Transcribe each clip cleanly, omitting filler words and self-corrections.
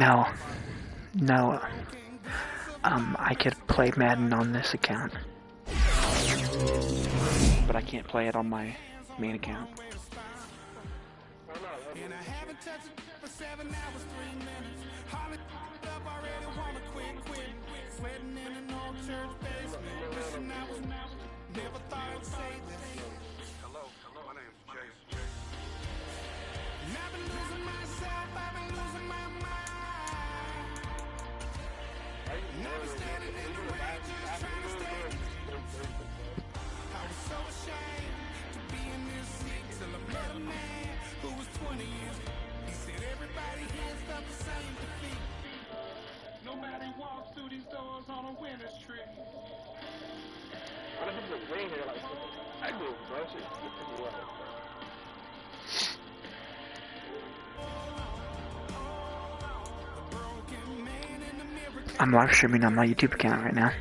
No. No. I could play Madden on this account. But I can't play it on my main account. I'm live streaming on my YouTube account right now.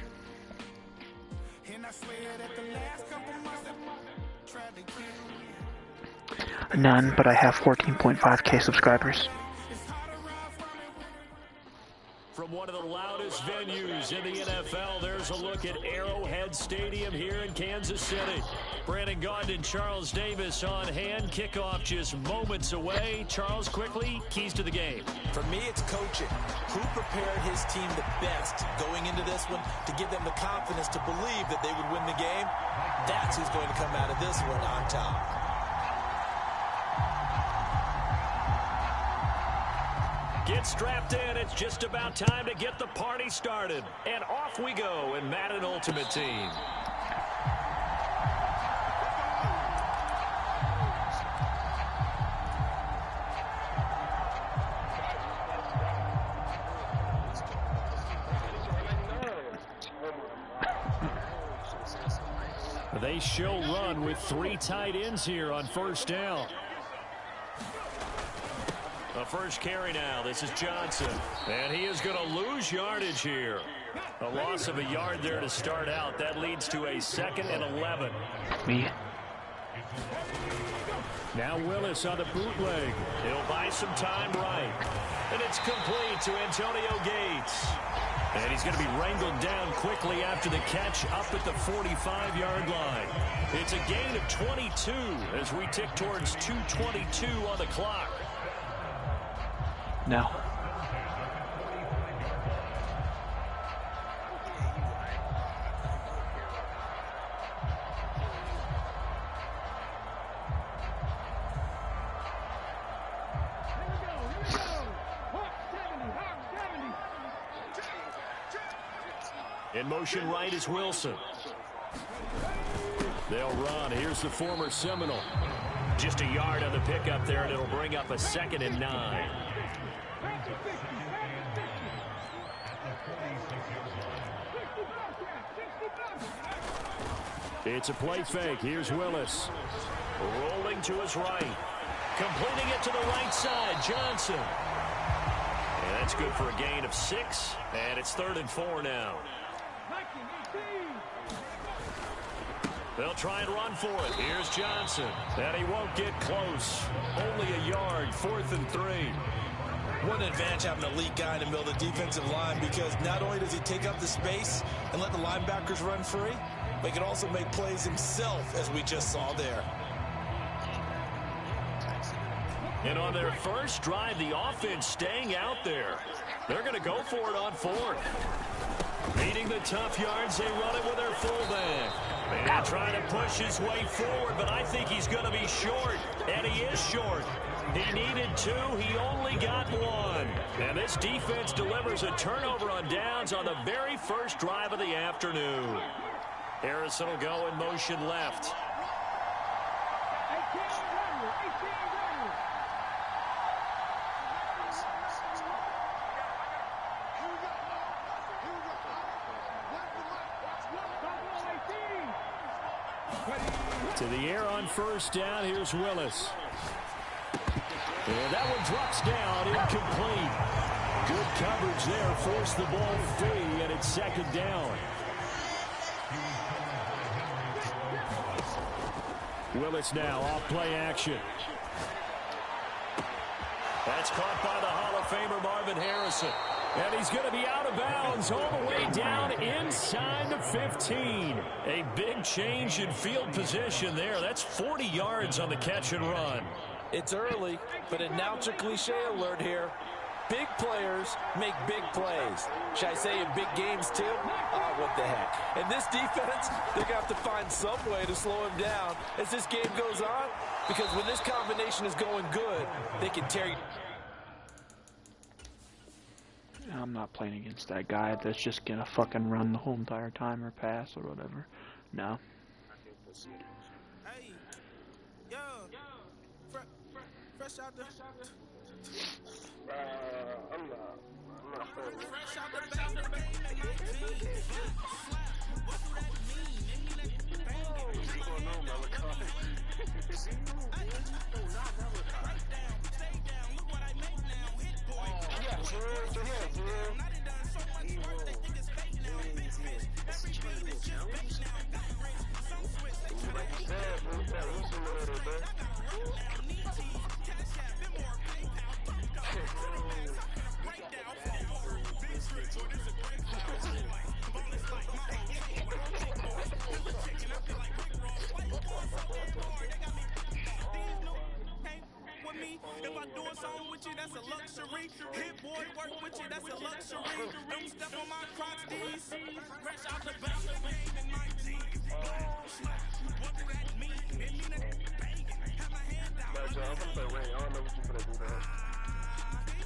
None, but I have 14.5k subscribers. From one of the loudest venues in the NFL, there's a look at Arrowhead Stadium here in Kansas City. Brandon Gaudin and Charles Davis on hand. Kickoff just moments away. Charles, quickly, keys to the game. For me, it's coaching. Who prepared his team the best going into this one to give them the confidence to believe that they would win the game? That's who's going to come out of this one on top. Get strapped in. It's just about time to get the party started. And off we go in Madden Ultimate Team. They show run with 3 tight ends here on first down. The first carry now. This is Johnson. And he is going to lose yardage here. A loss of a yard there to start out. That leads to a 2nd and 11. Me. Now Willis on the bootleg. He'll buy some time right. And it's complete to Antonio Gates. And he's going to be wrangled down quickly after the catch up at the 45-yard line. It's a gain of 22 as we tick towards 2:22 on the clock. No. In motion right is Wilson. They'll run. Here's the former Seminole. Just a yard on the pickup there, and it'll bring up a 2nd and 9. It's a play fake. Here's Willis. Rolling to his right. Completing it to the right side. Johnson. And that's good for a gain of 6. And it's 3rd and 4 now. They'll try and run for it. Here's Johnson. And he won't get close. Only a yard. 4th and 3. What an advantage having an elite guy in the middle of the defensive line, because not only does he take up the space and let the linebackers run free, but he can also make plays himself, as we just saw there. And on their first drive, the offense staying out there. They're going to go for it on 4th. Beating the tough yards, they run it with their fullback. And trying to push his way forward, but I think he's going to be short. And he is short. He needed 2. He only got 1. And this defense delivers a turnover on downs on the very first drive of the afternoon. Harrison will go in motion left. To the air on first down. Here's Willis. And that one drops down, incomplete. Good coverage there, forced the ball free, and it's 2nd down. Willis now off play action. That's caught by the Hall of Famer Marvin Harrison. And he's going to be out of bounds all the way down inside the 15. A big change in field position there. That's 40 yards on the catch and run. It's early, but announcer cliche alert here. Big players make big plays. Should I say in big games too? Oh, what the heck. And this defense, they're going to have to find some way to slow him down as this game goes on. Because when this combination is going good, they can tear you. I'm not playing against that guy that's just gonna fucking run the whole entire time or pass or whatever. No. Hey, yo, fresh out the. I'm not fresh out the bag, the game in my team. What do that mean? It mean that banging. What's going on, Malachi? Stay down, look what I make now. Hit boy. I done done so much work, they think it's fake now. Big fish, everything is just fake now. Got rich, some switch, they try to eat now. I got roll now, knee tees, cash app, been more PayPal. Breakdown, big street, boy, this a great power. Ball is like my own chicken, the chicken, I feel like Rick Ross. Play boy, so hard, they got me. These new can't with me. If I do a song with you, that's a luxury. Hit boy, work with you, that's a luxury. Don't step on my Crocs, these. Fresh out the bank, the game in my jeans. What do that mean? It mean that banging. Have my hand down. I'm gonna play Ray. I don't know what you finna do there.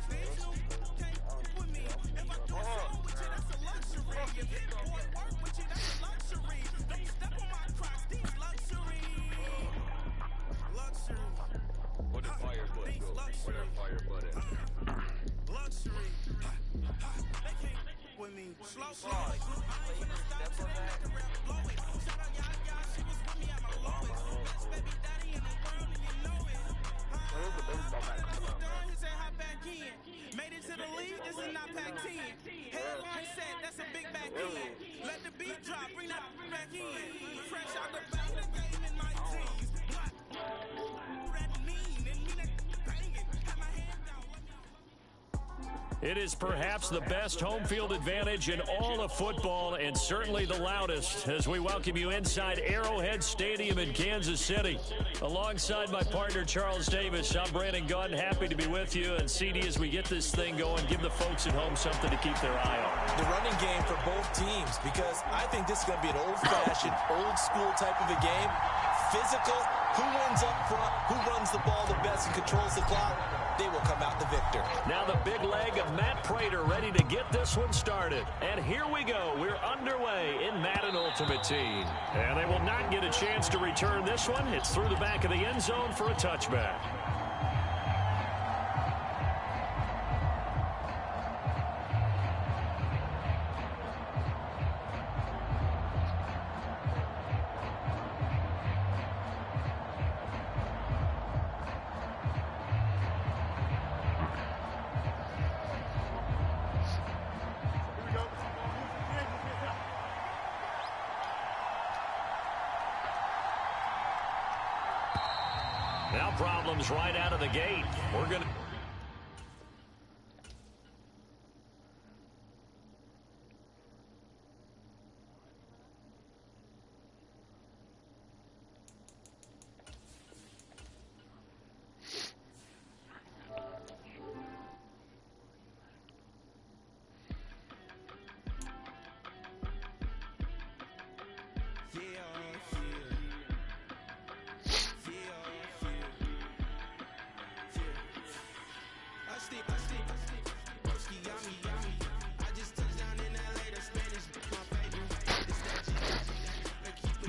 These new can't with me. If I do a song with you, that's a luxury. If hit boy, work with you, that's a luxury. Don't step on my Crocs, these. Luxury. Luxury. What did fire butt go? What did fire butt at? Luxury. They can't with me. Slow, like blue eyes when I stop today, like the rap blow it. Shout out Yaya, she was with me at my lowest. Best baby daddy in the world and you know it. He said hop back in. Made it to the league, this is not Pac-10. Headline said that's a big back end. Let the beat drop, bring that back in. Fresh out the back, the game in my jeans. What that mean? It mean that banging. Have my hand down, let me. It is perhaps the best home field advantage in all of football and certainly the loudest as we welcome you inside Arrowhead Stadium in Kansas City. Alongside my partner Charles Davis, I'm Brandon Gunn, happy to be with you. And CD, as we get this thing going, give the folks at home something to keep their eye on. The running game for both teams, because I think this is going to be an old-fashioned, old-school type of a game. Physical, who wins up front, who runs the ball the best and controls the clock, they will come out the victor. Now the big leg of Matt Prater ready to get this one started. And here we go. We're underway in Madden Ultimate Team. And they will not get a chance to return this one. It's through the back of the end zone for a touchback. Now problems right out of the gate. We're going to...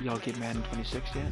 Y'all get Madden 26 yet?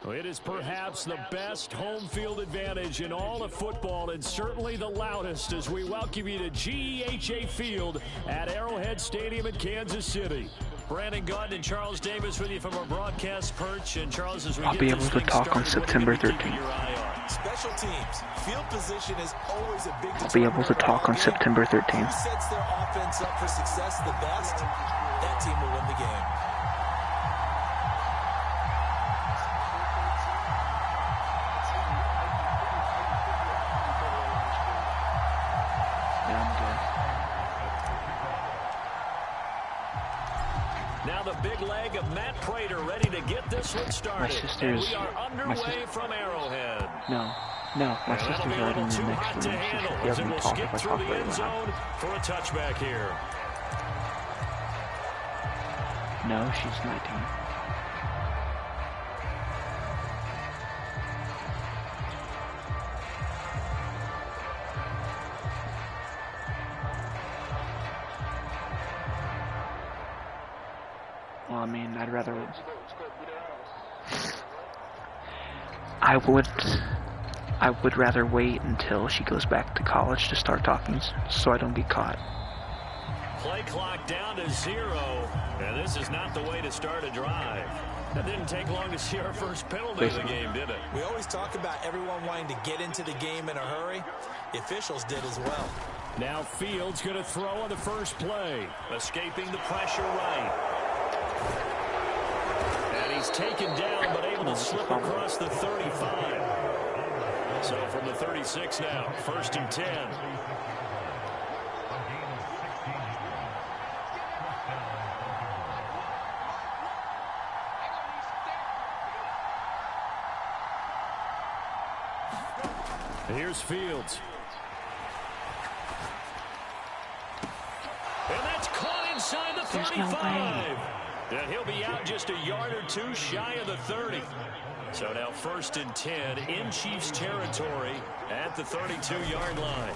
It is perhaps the best home field advantage in all of football and certainly the loudest as we welcome you to GEHA Field at Arrowhead Stadium in Kansas City. Brandon Gunn and Charles Davis with you from our broadcast perch. And Charles, as we I'll be able to talk on September 13th. Special teams. Field position is always a big I'll be able to talk on September 13th. Who sets their offense up for success the best, that team will win the game. Now the big leg of Matt Prater ready to get this one started. My sister's... We are underway from Arrowhead. No, my sister's right in the next room. She doesn't talk if I talk very loud. For a touchback here. No, she's 19. Well, I mean, I'd rather... I would rather wait until she goes back to college to start talking so I don't get caught. Play clock down to 0, and this is not the way to start a drive. That didn't take long to see our first penalty of the game, did it? We always talk about everyone wanting to get into the game in a hurry. The officials did as well. Now Fields going to throw on the first play. Escaping the pressure right. And he's taken down, but able to slip across the 35. So from the 36 now, 1st and 10. Here's Fields. And that's caught inside the 35. There's no way. And he'll be out just a yard or two shy of the 30. So now 1st and 10 in Chiefs territory at the 32-yard line.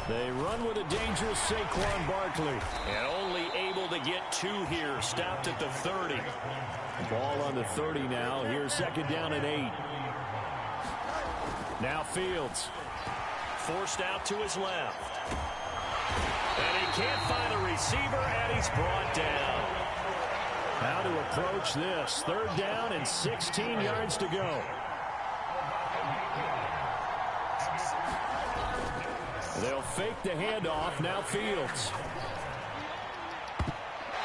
They run with a dangerous Saquon Barkley. And only able to get 2 here. Stopped at the 30. Ball on the 30 now. Here's 2nd down and 8. Now Fields. Forced out to his left. And he can't find a receiver, and he's brought down. How to approach this. 3rd down and 16 yards to go. They'll fake the handoff. Now Fields.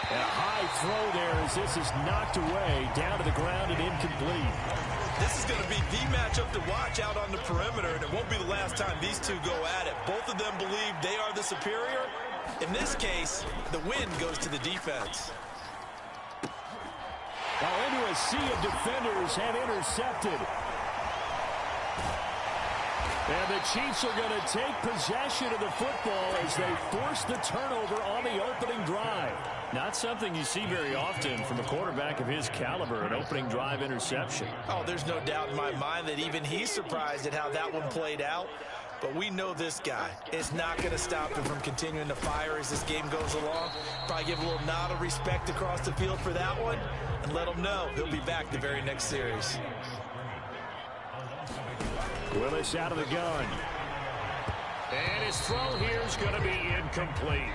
And a high throw there as this is knocked away down to the ground and incomplete. This is going to be the matchup to watch out on the perimeter, and it won't be the last time these two go at it. Both of them believe they are the superior. In this case, the win goes to the defense. Now into a sea of defenders and intercepted. And the Chiefs are going to take possession of the football as they force the turnover on the opening drive. Not something you see very often from a quarterback of his caliber, an opening drive interception. Oh, there's no doubt in my mind that even he's surprised at how that one played out. But we know this guy is not going to stop him from continuing to fire as this game goes along. Probably give a little nod of respect across the field for that one and let him know he'll be back the very next series. Willis out of the gun. And his throw here is going to be incomplete.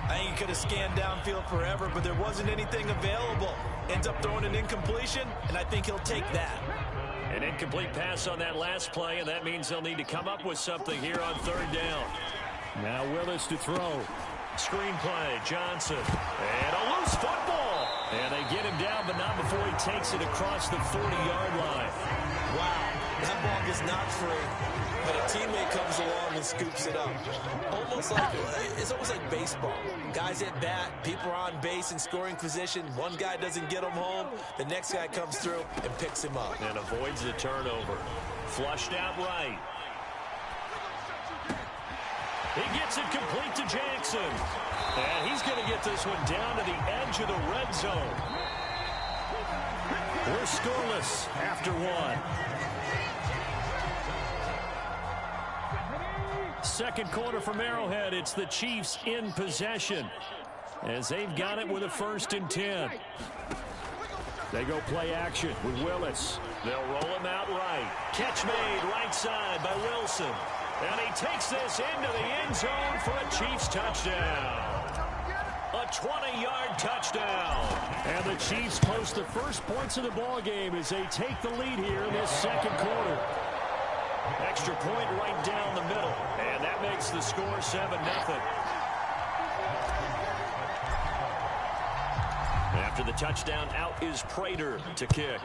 I think he could have scanned downfield forever, but there wasn't anything available. Ends up throwing an incompletion, and I think he'll take that. An incomplete pass on that last play, and that means they'll need to come up with something here on 3rd down. Now Willis to throw. Screen play, Johnson. And a loose football. And they get him down, but not before he takes it across the 40-yard line. Wow, that ball gets knocked free, but a teammate comes along and scoops it up. It's almost like baseball. Guys at bat, people are on base in scoring position. One guy doesn't get him home. The next guy comes through and picks him up. And avoids the turnover. Flushed out right. He gets it complete to Jackson. And he's going to get this one down to the edge of the red zone. We're scoreless after 1. Second quarter from Arrowhead. It's the Chiefs in possession as they've got it with a 1st and 10. They go play action with Willis. They'll roll him out right. Catch made right side by Wilson. And he takes this into the end zone for a Chiefs touchdown. A 20-yard touchdown. And the Chiefs post the first points of the ball game as they take the lead here in this second quarter. Extra point right down the middle. And that makes the score 7-0. After the touchdown, out is Prater to kick.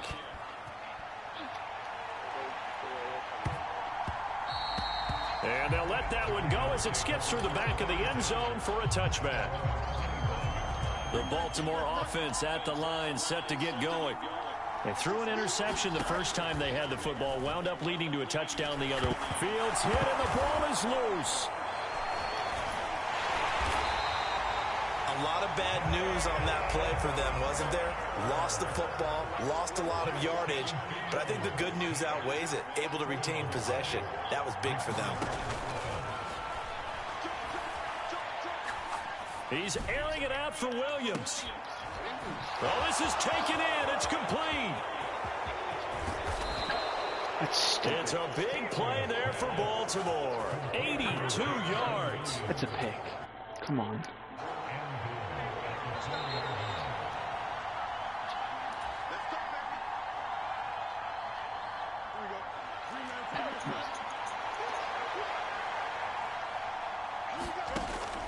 And they'll let that one go as it skips through the back of the end zone for a touchback. The Baltimore offense at the line, set to get going. They threw an interception the first time they had the football, wound up leading to a touchdown the other. Fields hit and the ball is loose. A lot of bad news on that play for them, wasn't there? Lost the football, lost a lot of yardage, but I think the good news outweighs it. Able to retain possession. That was big for them. He's airing it out for Williams. Oh, this is taken in. It's complete. It's a big play there for Baltimore. 82 yards. That's a pick. Come on.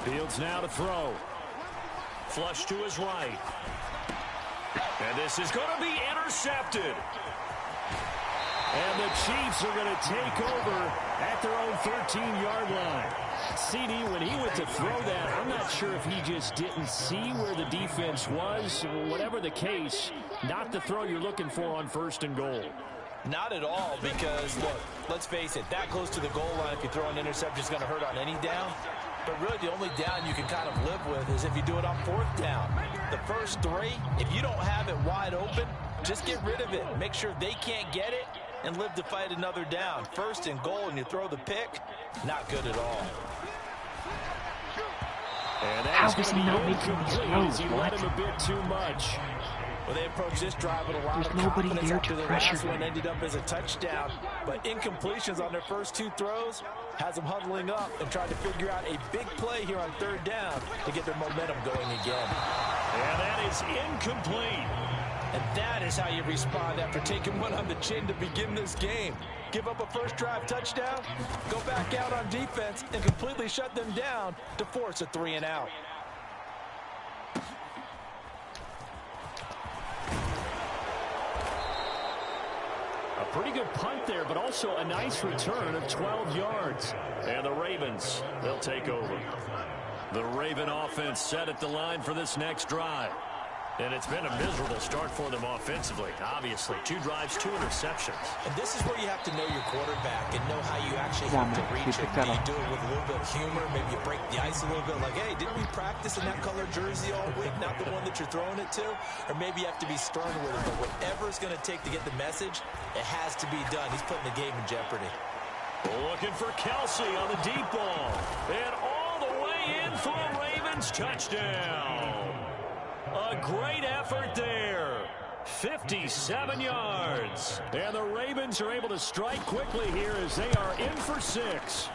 Fields now to throw. Flush to his right. And this is going to be intercepted. And the Chiefs are going to take over at their own 13-yard line. CD, when he went to throw that, I'm not sure if he just didn't see where the defense was. Whatever the case, not the throw you're looking for on 1st and goal. Not at all, because, look, let's face it, that close to the goal line, if you throw an interception, it's going to hurt on any down. But really, the only down you can kind of live with is if you do it on 4th down. The first 3, if you don't have it wide open, just get rid of it. Make sure they can't get it and live to fight another down. 1st and goal, and you throw the pick, not good at all. And How is he not making these throws? He let him a bit too much. Well, they approached this drive with a lot of nobody confidence there after to the pressure last one him. ended up as a touchdown. But incompletions on their first 2 throws has them huddling up and trying to figure out a big play here on 3rd down to get their momentum going again. And that is incomplete. And that is how you respond after taking one on the chin to begin this game. Give up a first drive touchdown, go back out on defense, and completely shut them down to force a 3 and out. A pretty good punt there, but also a nice return of 12 yards. And the Ravens, they'll take over. The Raven offense set at the line for this next drive. And it's been a miserable start for them offensively. Obviously, 2 drives, 2 interceptions. And this is where you have to know your quarterback and know how you actually have to reach him. Do you do it with a little bit of humor? Maybe you break the ice a little bit like, hey, didn't we practice in that color jersey all week? Not the one that you're throwing it to? Or maybe you have to be stern with it. But whatever it's going to take to get the message, it has to be done. He's putting the game in jeopardy. Looking for Kelsey on the deep ball. And all the way in for a Ravens touchdown. A great effort there. 57 yards. And the Ravens are able to strike quickly here as they are in for 6.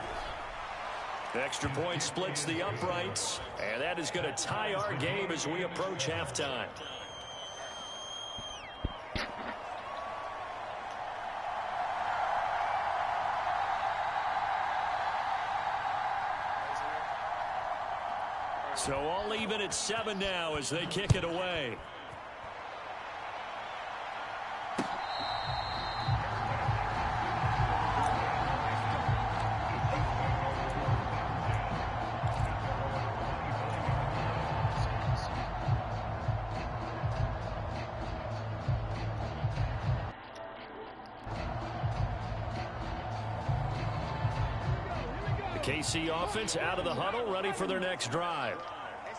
Extra point splits the uprights. And that is going to tie our game as we approach halftime. So all even at 7 now as they kick it away. The KC offense out of the huddle, ready for their next drive.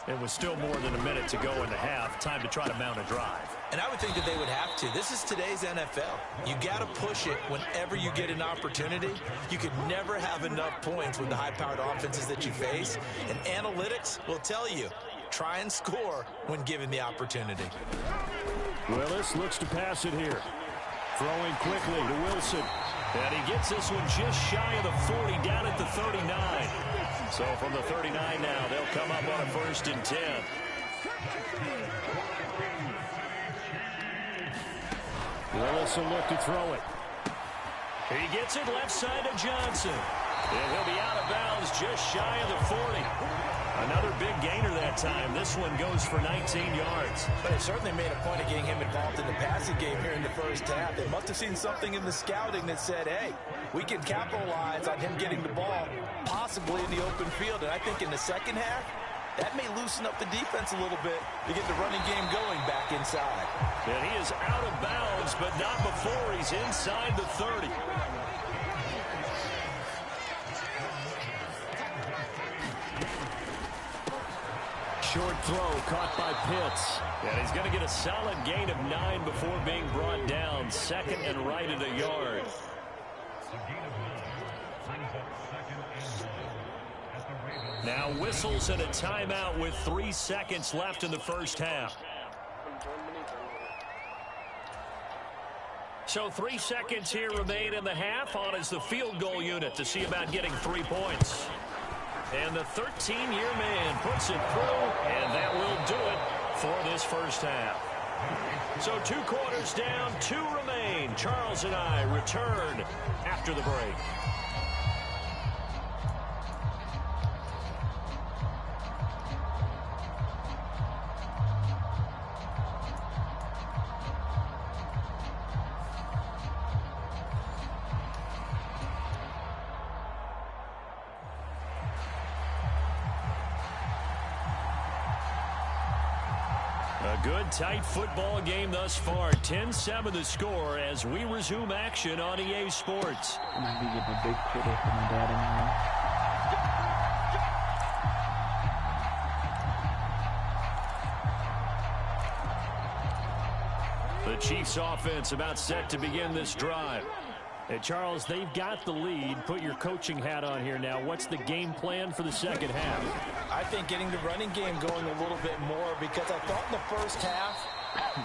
It was still more than a minute to go in the half. Time to try to mount a drive. And I would think that they would have to. This is today's NFL. You got to push it whenever you get an opportunity. You could never have enough points with the high-powered offenses that you face. And analytics will tell you, try and score when given the opportunity. Willis looks to pass it here. Throwing quickly to Wilson. And he gets this one just shy of the 40, down at the 39. So from the 39 now, they'll come up on a 1st and 10. Willis will look to throw it. He gets it left side to Johnson. And he'll be out of bounds just shy of the 40. Another big gainer that time. This one goes for 19 yards. But they certainly made a point of getting him involved in the passing game here in the first half. They must have seen something in the scouting that said, hey, we can capitalize on him getting the ball possibly in the open field. And I think in the second half, that may loosen up the defense a little bit to get the running game going back inside. And he is out of bounds, but not before he's inside the 30. Short throw caught by Pitts. And he's going to get a solid gain of 9 before being brought down. 2nd and right at a yard. Now whistles and a timeout with 3 seconds left in the first half. So 3 seconds here remain in the half. On is the field goal unit to see about getting 3 points. And the 13-year man puts it through, and that will do it for this first half. So 2 quarters down, 2 remain. Charles and I return after the break. A good, tight football game thus far. 10-7 the score as we resume action on EA Sports. I might be getting a big payday for my dad anymore. The Chiefs offense about set to begin this drive. Hey, Charles, they've got the lead. Put your coaching hat on here now. What's the game plan for the second half? I think getting the running game going a little bit more, because I thought in the first half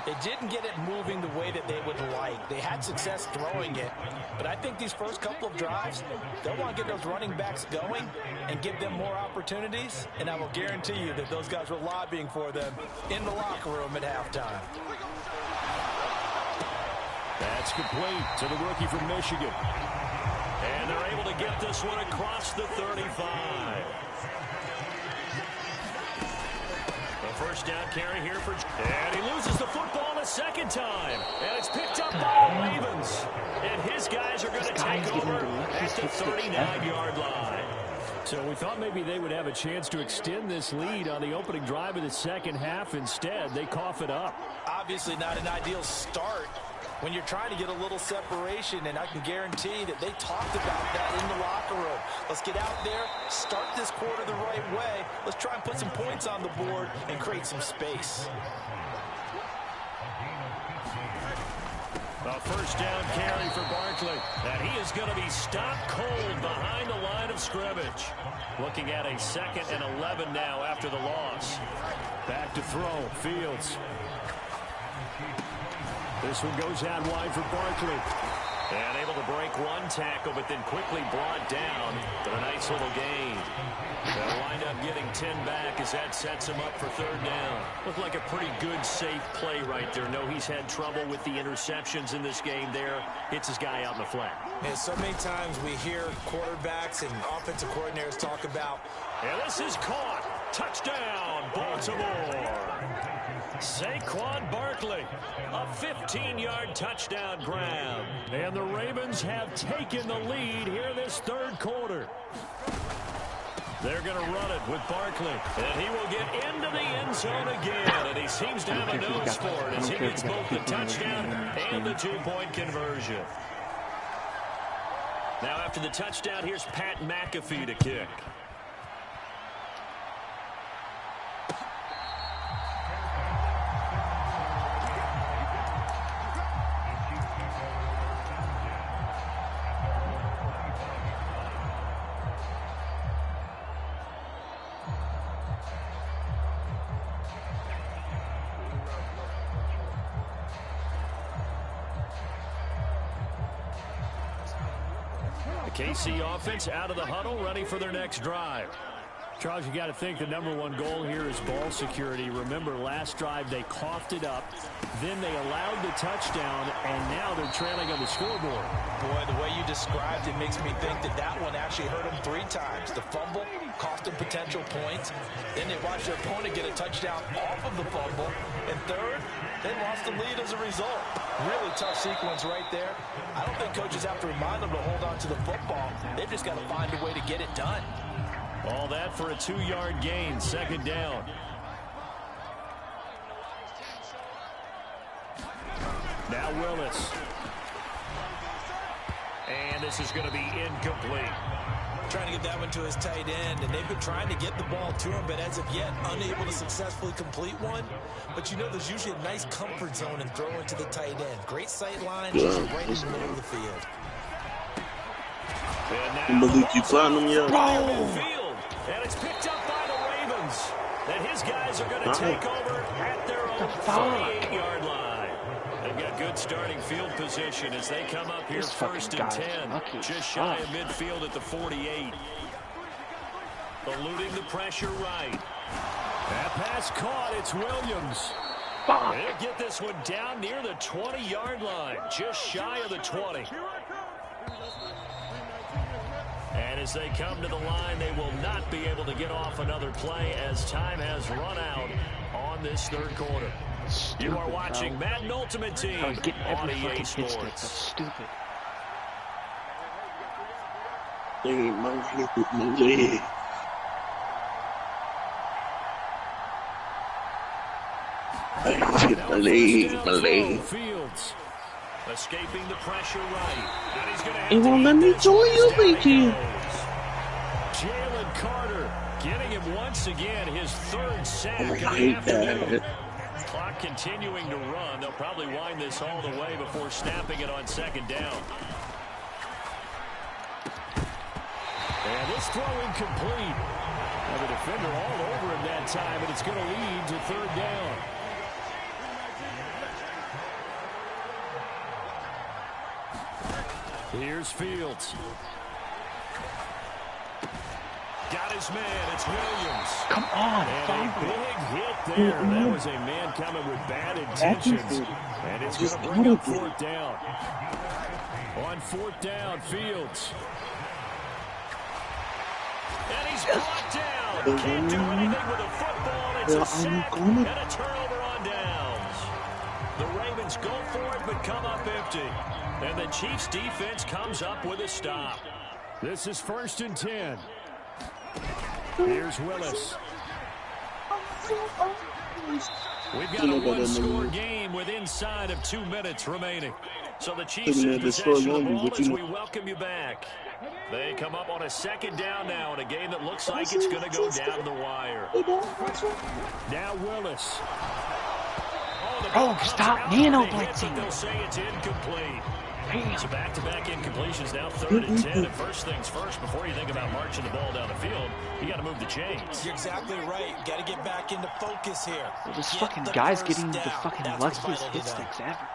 they didn't get it moving the way that they would like. They had success throwing it, but I think these first couple of drives, they'll want to get those running backs going and give them more opportunities, and I will guarantee you that those guys were lobbying for them in the locker room at halftime. That's complete to the rookie from Michigan. And they're able to get this one across the 35. The first down carry here for... And he loses the football a second time. And it's picked up by the Ravens. And his guys are going to take over at the 39-yard line. So we thought maybe they would have a chance to extend this lead on the opening drive of the second half. Instead, they cough it up. Obviously not an ideal start when you're trying to get a little separation, and I can guarantee that they talked about that in the locker room. Let's get out there, start this quarter the right way. Let's try and put some points on the board and create some space. A first down carry for Barkley. And he is going to be stopped cold behind the line of scrimmage. Looking at a 2nd and 11 now after the loss. Back to throw, Fields. This one goes out wide for Barkley. And able to break one tackle, but then quickly brought down. But a nice little gain. They'll wind up getting 10 back as that sets him up for 3rd down. Looked like a pretty good, safe play right there. No, he's had trouble with the interceptions in this game there. Hits his guy out in the flat. And so many times we hear quarterbacks and offensive coordinators talk about, and this is caught. Touchdown, Baltimore. Saquon Barkley, a 15-yard touchdown grab. And the Ravens have taken the lead here this 3rd quarter. They're going to run it with Barkley. And he will get into the end zone again. And he seems to have a nose for it as he gets both the touchdown and the 2-point conversion. Now after the touchdown, here's Pat McAfee to kick. KC offense out of the huddle, ready for their next drive. Charles, you got to think the #1 goal here is ball security. Remember, last drive they coughed it up, then they allowed the touchdown, and now they're trailing on the scoreboard. Boy, the way you described it makes me think that that one actually hurt them 3 times. The fumble cost them potential points. Then they watched their opponent get a touchdown off of the fumble. And third, they lost the lead as a result. Really tough sequence right there. I don't think coaches have to remind them to hold on to the football. They've just got to find a way to get it done. All that for a 2-yard gain, 2nd down. Now Willis. And this is going to be incomplete. Trying to get that one to his tight end, and they've been trying to get the ball to him, but as of yet, unable to successfully complete one. But you know, there's usually a nice comfort zone in throwing to the tight end. Great sight line, just right in the middle of the field. And Malik, you find him yet? And it's picked up by the Ravens. And his guys are going to take over at their own 48-yard line. They've got good starting field position as they come up here 1st and 10. Just shy of midfield at the 48. Eluding the pressure right. That pass caught. It's Williams. They'll get this one down near the 20-yard line. Just shy of the 20. And as they come to the line, they will not be able to get off another play as time has run out on this 3rd quarter. Stupid, You are watching bro. Madden Ultimate Team I was getting on every EA fucking hit stick. Sports. That's stupid. Hey, my leg. My leg. Fields escaping the pressure right. And he's going to It won't let me join you, BT. Jalen Carter getting him once again, his 3rd sack Oh, of I the hate afternoon. that. Clock continuing to run. They'll probably wind this all the way before snapping it on 2nd down. And this throw incomplete. Now the defender all over him that time, and it's going to lead to 3rd down. Here's Fields. Got his man. It's Williams. Come on, And a fumble. big hit there. That was a man coming with bad intentions. And it's going to bring up 4th down. On 4th down, Fields. And he's brought down. Can't do anything with a football. It's a sack and a turnover on downs. The Ravens go for it but come up empty. And the Chiefs defense comes up with a stop. This is 1st and 10. Here's Willis. We've got a one-score game with inside of 2 minutes remaining. So the Chiefs in possession of the ball as we welcome you back. They come up on a 2nd down now in a game that looks like it's going to go down the wire. Now Willis. Oh, stop nano blitzing. They'll say it's incomplete. So back-to-back incompletions now 3rd and 10. And first things first, before you think about marching the ball down the field, you got to move the chains. You're exactly right. Got to get back into focus here. Well, this Get fucking the guy's first getting the down. fucking That's what's luckiest vital hit today. sticks ever.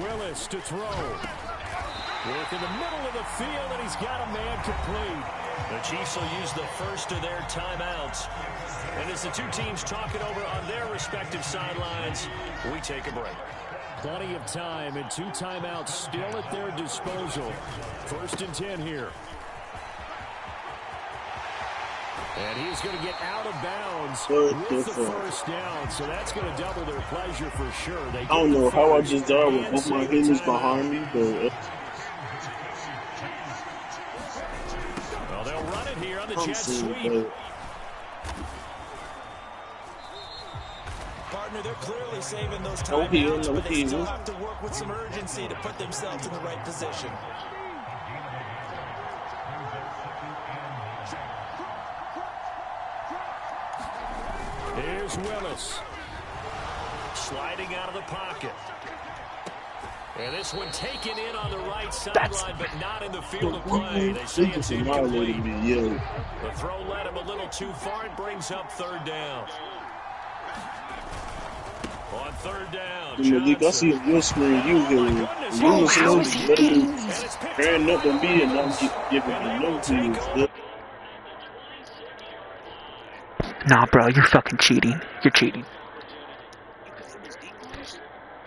Willis to throw. Work in the middle of the field, and he's got a man complete. The Chiefs will use the first of their timeouts. And as the two teams talk it over on their respective sidelines, we take a break. Plenty of time and 2 timeouts still at their disposal. 1st and 10 here. And he's going to get out of bounds with the first down. So that's going to double their pleasure for sure. I don't know how I just died with both my hands behind me, but Well, they'll run it here on the I'm jet seeing sweep. it. Partner, they're clearly saving those No heel, timeouts, no but they still heel. have to work with some urgency to put themselves in the right position. Here's Willis. Sliding out of the pocket. And this one taken in on the right sideline, but not in the field of play. They say it's incomplete. The throw led him a little too far. It brings up 3rd down. On 3rd down, Malik, I see Johnson. a real screen you Oh, my here. goodness. Bro, how is he getting these? Carrying up on me and not giving me no clues. Nah, bro, you're fucking cheating. You're cheating.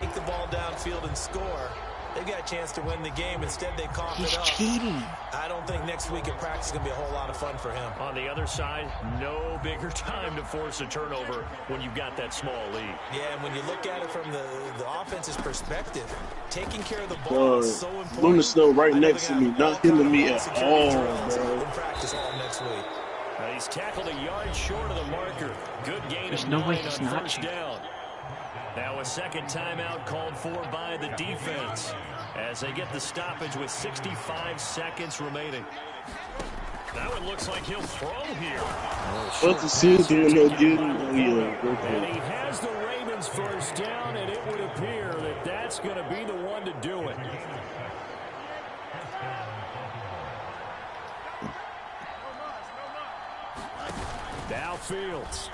Take the ball downfield and score. They got a chance to win the game. Instead, they coughed He's it up. cheating. I don't think next week at practice is going to be a whole lot of fun for him. On the other side, no bigger time to force a turnover when you've got that small lead. Yeah, and when you look at it from the offense's perspective, taking care of the ball is so important. Luna Snow right next to me, not hitting me at all, bro. In practice all next week. He's tackled a yard short of the marker. Good gain There's of no 9 way he's on not first cheating. down. Now a second timeout called for by the defense as they get the stoppage with 65 seconds remaining. Now it looks like he'll throw here. What's the series doing no good? Oh, yeah. And he has the Ravens first down, and it would appear that that's going to be the one to do it. Now Fields.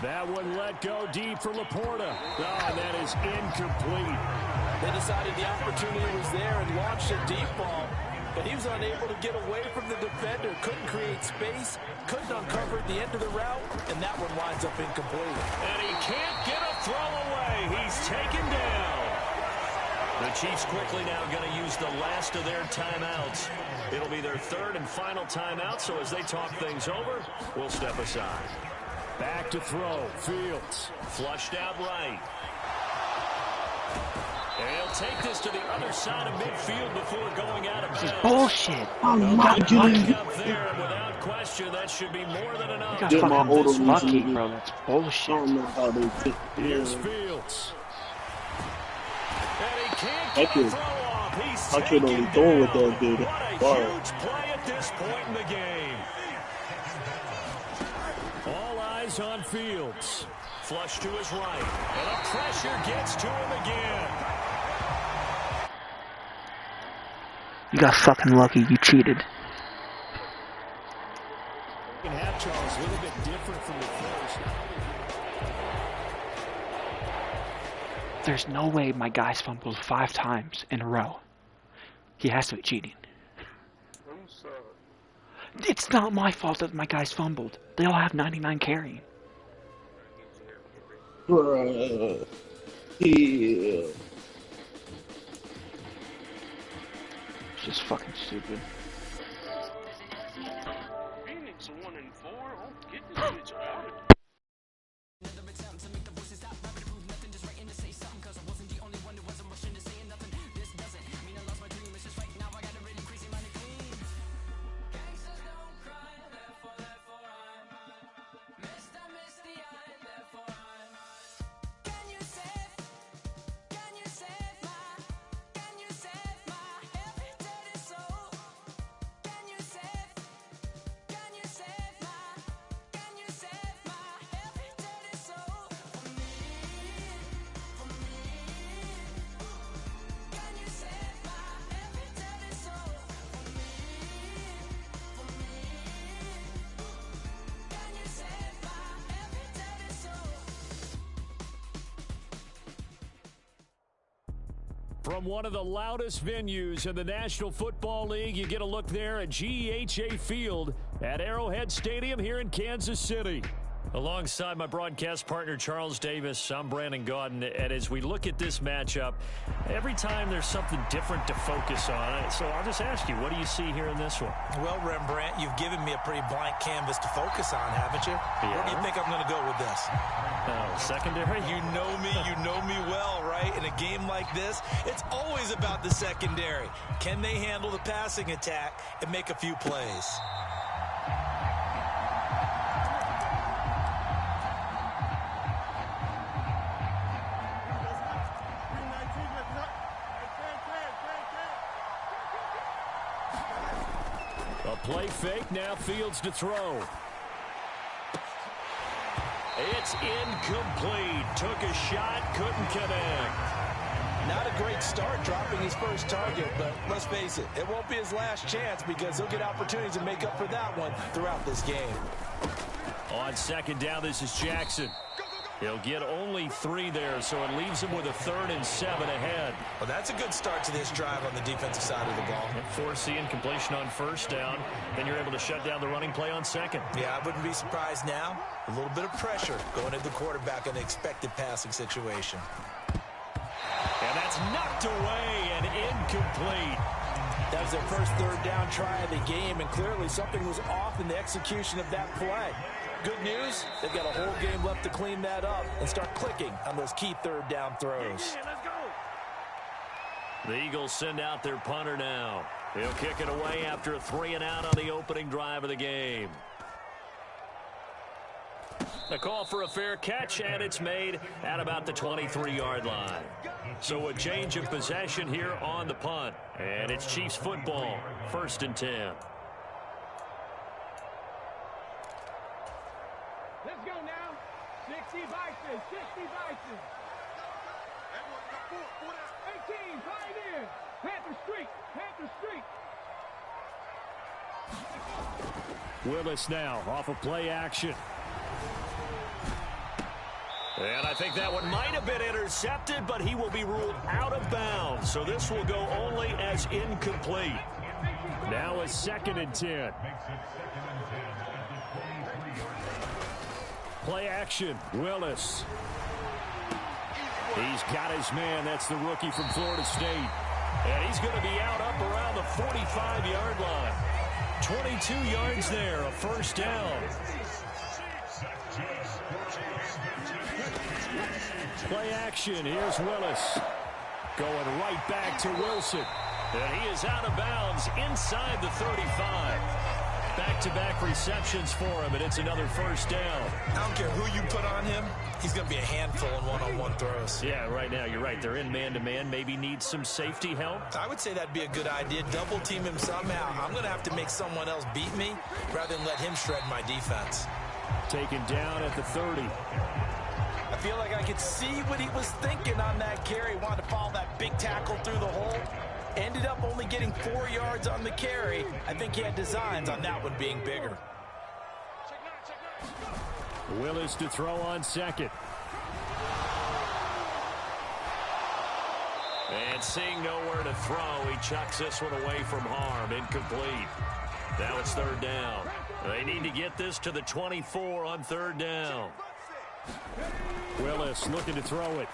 That one let go deep for Laporta. Oh, and that is incomplete. They decided the opportunity was there and launched a deep ball, but he was unable to get away from the defender. Couldn't create space, couldn't uncover the end of the route, and that one winds up incomplete. And he can't get a throw away. He's taken down. The Chiefs quickly now going to use the last of their timeouts. It'll be their third and final timeout, so as they talk things over, we'll step aside. Back to throw. Fields. Flushed out right. And he'll take this to the other side of midfield before going out of bounds. This is bullshit. Oh, my God. Up there, and without question, that should be more than enough. You got Get my fucking older lucky, reason. bro. That's I bullshit. don't know how they did. Here's Yeah. Fields. And he can't I get could- a throw off. He's I could only taken throw with down. that dude. What a Wow. huge play at this point in the game. All eyes on Fields. Flush to his right. And the pressure gets to him again. You got fucking lucky. You cheated. Second half, Charles, a little bit different from the first. There's no way my guy's fumbled 5 times in a row. He has to be cheating. I'm sorry. It's not my fault that my guy's fumbled. They all have 99 carrying. Bruh. Yeah. It's just fucking stupid. Phoenix 1-4. Oh, get this bitch out of here. From one of the loudest venues in the National Football League, you get a look there at GEHA Field at Arrowhead Stadium here in Kansas City. Alongside my broadcast partner, Charles Davis, I'm Brandon Gaudin. And as we look at this matchup, every time there's something different to focus on. So I'll just ask you, what do you see here in this one? Well, Rembrandt, you've given me a pretty blank canvas to focus on, haven't you? Where do you think I'm going to go with this? Secondary? You know me well, right? In a game like this, it's always about the secondary. Can they handle the passing attack and make a few plays? A play fake, now Fields to throw. It's incomplete. Took a shot, couldn't connect. Not a great start dropping his first target, but let's face it, it won't be his last chance because he'll get opportunities to make up for that one throughout this game. On second down, this is Jackson. He'll get only 3 there, so it leaves him with a 3rd and 7 ahead. Well, that's a good start to this drive on the defensive side of the ball. Force the incompletion on 1st down. Then you're able to shut down the running play on 2nd. Yeah, I wouldn't be surprised now. A little bit of pressure going at the quarterback in an expected passing situation. And that's knocked away and incomplete. That was their first 3rd down try of the game, and clearly something was off in the execution of that play. Good news, they've got a whole game left to clean that up and start clicking on those key 3rd down throws. The Eagles send out their punter now. He'll kick it away after a 3 and out on the opening drive of the game. A call for a fair catch, and it's made at about the 23-yard line. So a change of possession here on the punt. And it's Chiefs football, 1st and 10. Let's go now. 60 Vikings, 60 Vikings. 18, Pioneer. Panther Street, Panther Street. Willis now off of play action. And I think that one might have been intercepted, but he will be ruled out of bounds. So this will go only as incomplete. Now a 2nd and 10. Play action, Willis. He's got his man. That's the rookie from Florida State. And he's going to be out up around the 45-yard line. 22 yards there, a 1st down. Play action. Here's Willis. Going right back to Wilson. And he is out of bounds inside the 35. Back-to-back receptions for him, and it's another 1st down. I don't care who you put on him. He's going to be a handful in one-on-one throws. Yeah, right now, you're right. They're in man-to-man. Maybe need some safety help. I would say that'd be a good idea. Double team him somehow. I'm going to have to make someone else beat me rather than let him shred my defense. Taken down at the 30. I feel like I could see what he was thinking on that carry. Wanted to follow that big tackle through the hole. Ended up only getting 4 yards on the carry. I think he had designs on that one being bigger. Willis to throw on 2nd. And seeing nowhere to throw, he chucks this one away from harm. Incomplete. Now it's 3rd down. They need to get this to the 24 on 3rd down. Willis looking to throw it.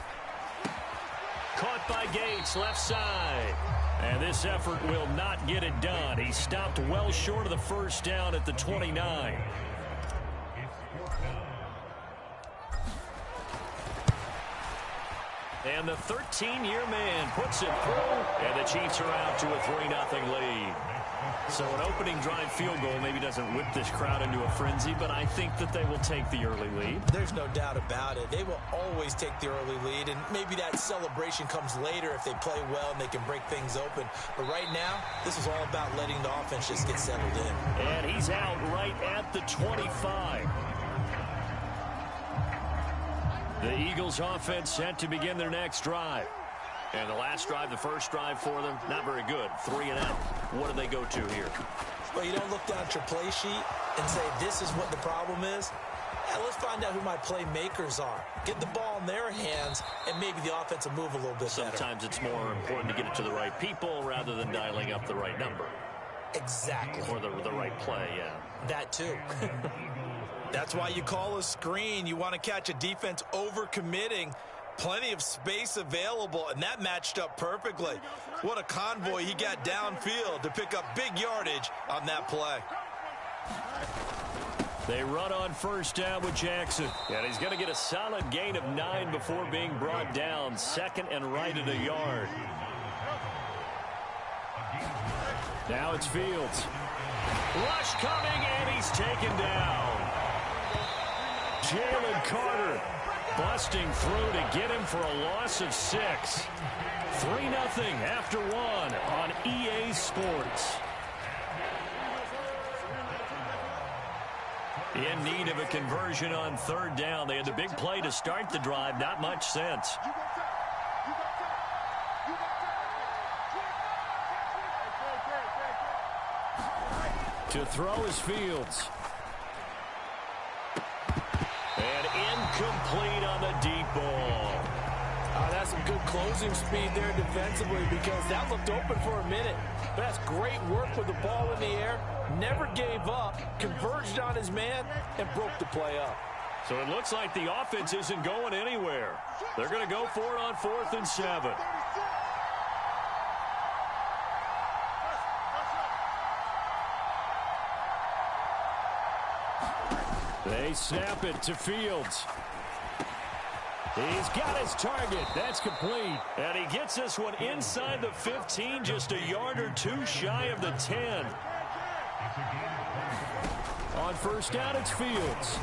Caught by Gates, left side. And this effort will not get it done. He stopped well short of the 1st down at the 29. And the 13-year man puts it through, and the Chiefs are out to a 3-0 lead. So an opening drive field goal maybe doesn't whip this crowd into a frenzy, but I think that they will take the early lead. There's no doubt about it. They will always take the early lead, and maybe that celebration comes later if they play well and they can break things open. But right now, this is all about letting the offense just get settled in. And he's out right at the 25. The Eagles offense set to begin their next drive. And the last drive, the first drive for them, not very good. 3 and out. What do they go to here? Well, you don't look down at your play sheet and say, this is what the problem is. Yeah, let's find out who my playmakers are. Get the ball in their hands, and maybe the offense will move a little bit better. Sometimes it's more important to get it to the right people rather than dialing up the right number. Exactly. Or the right play, yeah. That too. That's why you call a screen. You want to catch a defense overcommitting. Plenty of space available, and that matched up perfectly. What a convoy he got downfield to pick up big yardage on that play. They run on 1st down with Jackson. And he's going to get a solid gain of 9 before being brought down. 2nd and right at a yard. Now it's Fields. Rush coming, and he's taken down. Jalen Carter busting through to get him for a loss of 6. 3-0 after 1 on EA Sports. In need of a conversion on 3rd down. They had the big play to start the drive. Not much sense. to throw is Fields. And incomplete on good closing speed there defensively because that looked open for a minute. But that's great work with the ball in the air. Never gave up, converged on his man, and broke the play up. So it looks like the offense isn't going anywhere. They're going to go for it on 4th and 7. They snap it to Fields. He's got his target. That's complete. And he gets this one inside the 15, just a yard or two shy of the 10. On first down, it's Fields.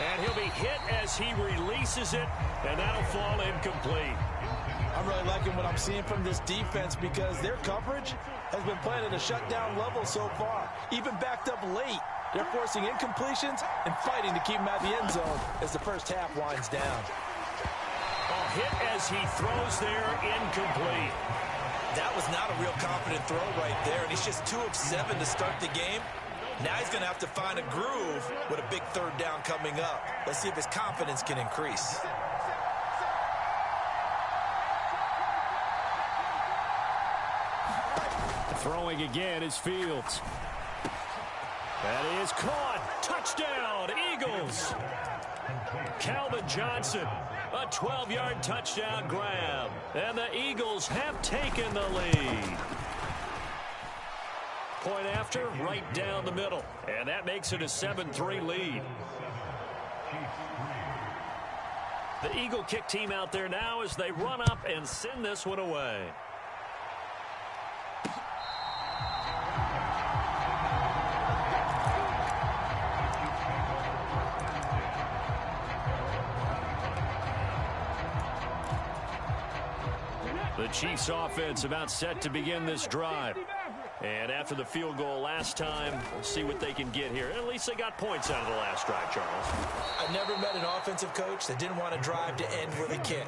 And he'll be hit as he releases it, and that'll fall incomplete. I'm really liking what I'm seeing from this defense because their coverage has been playing at a shutdown level so far. Even backed up late, they're forcing incompletions and fighting to keep them out of the end zone as the first half winds down. A hit as he throws there, incomplete. That was not a real confident throw right there, and he's just 2 of 7 to start the game. Now he's going to have to find a groove with a big third down coming up. Let's see if his confidence can increase. Throwing again is Fields. That is caught. Touchdown, Eagles. Calvin Johnson, a 12-yard touchdown grab. And the Eagles have taken the lead. Point after, right down the middle. And that makes it a 7-3 lead. The Eagle kick team out there now as they run up and send this one away. The Chiefs offense about set to begin this drive. And after the field goal last time, we'll see what they can get here. At least they got points out of the last drive, Charles. I've never met an offensive coach that didn't want to drive to end with a kick.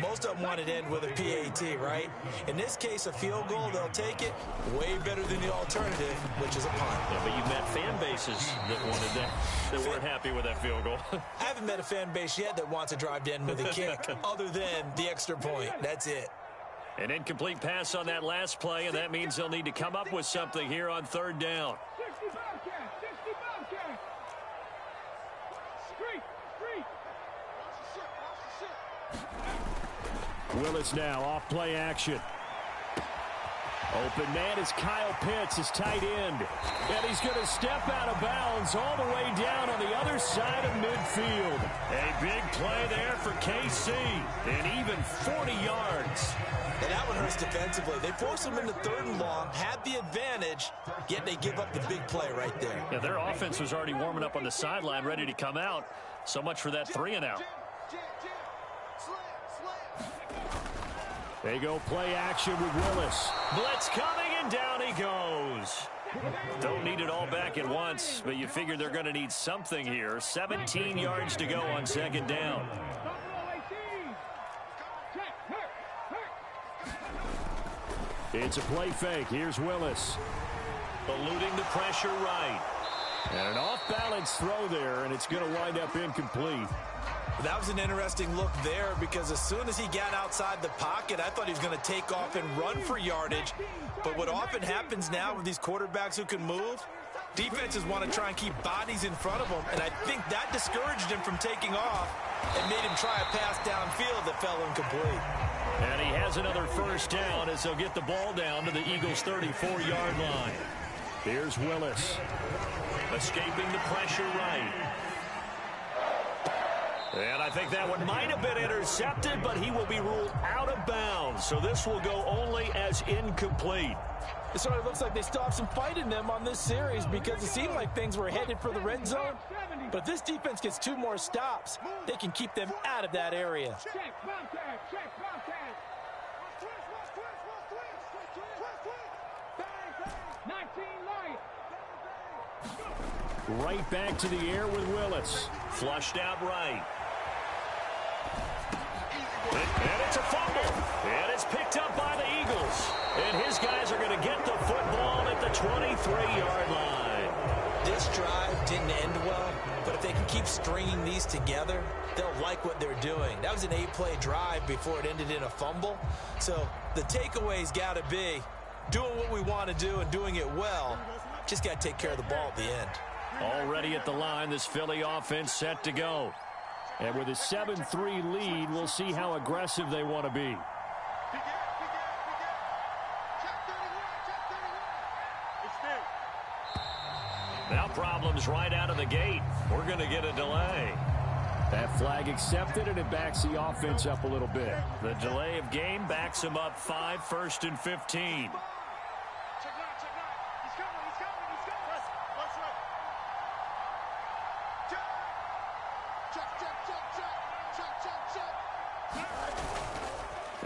Most of them wanted to end with a PAT, right? In this case, a field goal, they'll take it way better than the alternative, which is a punt. Yeah, but you met fan bases that wanted that, that weren't happy with that field goal. I haven't met a fan base yet that wants to drive to end with a kick other than the extra point. That's it. An incomplete pass on that last play, and that means they'll need to come up with something here on third down. Willis now off play action. Open man is Kyle Pitts, his tight end. And he's going to step out of bounds all the way down on the other side of midfield. A big play there for KC, and even 40 yards. And that one hurts defensively. They force them into 3rd and long, had the advantage, yet they give up the big play right there. Yeah, their offense was already warming up on the sideline, ready to come out. So much for that 3-and-out. They go play action with Willis. Blitz coming, and down he goes. Don't need it all back at once, but you figure they're going to need something here. 17 yards to go on 2nd down. It's a play fake. Here's Willis. Eluding the pressure right. And an off-balance throw there, and it's going to wind up incomplete. That was an interesting look there because as soon as he got outside the pocket, I thought he was going to take off and run for yardage. But what often happens now with these quarterbacks who can move, defenses want to try and keep bodies in front of them, and I think that discouraged him from taking off and made him try a pass downfield that fell incomplete. And he has another first down as they'll get the ball down to the Eagles' 34-yard line. Here's Willis. Escaping the pressure right. And I think that one might have been intercepted, but he will be ruled out of bounds. So this will go only as incomplete. It sort of looks like they still have some fight in them on this series because it seemed like things were headed for the red zone. But if this defense gets 2 more stops, they can keep them out of that area. Right back to the air with Willis. Flushed out right. And it's a fumble. And it's picked up by the Eagles. And his guys are going to get the football at the 23-yard line. This last drive didn't end well, but if they can keep stringing these together, they'll like what they're doing. That was an 8-play drive before it ended in a fumble. So the takeaway's got to be doing what we want to do and doing it well. Just got to take care of the ball at the end. Already at the line, this Philly offense set to go. And with a 7-3 lead, we'll see how aggressive they want to be. Now problems right out of the gate. We're going to get a delay. That flag accepted, and it backs the offense up a little bit. The delay of game backs them up 5, 1st and 15.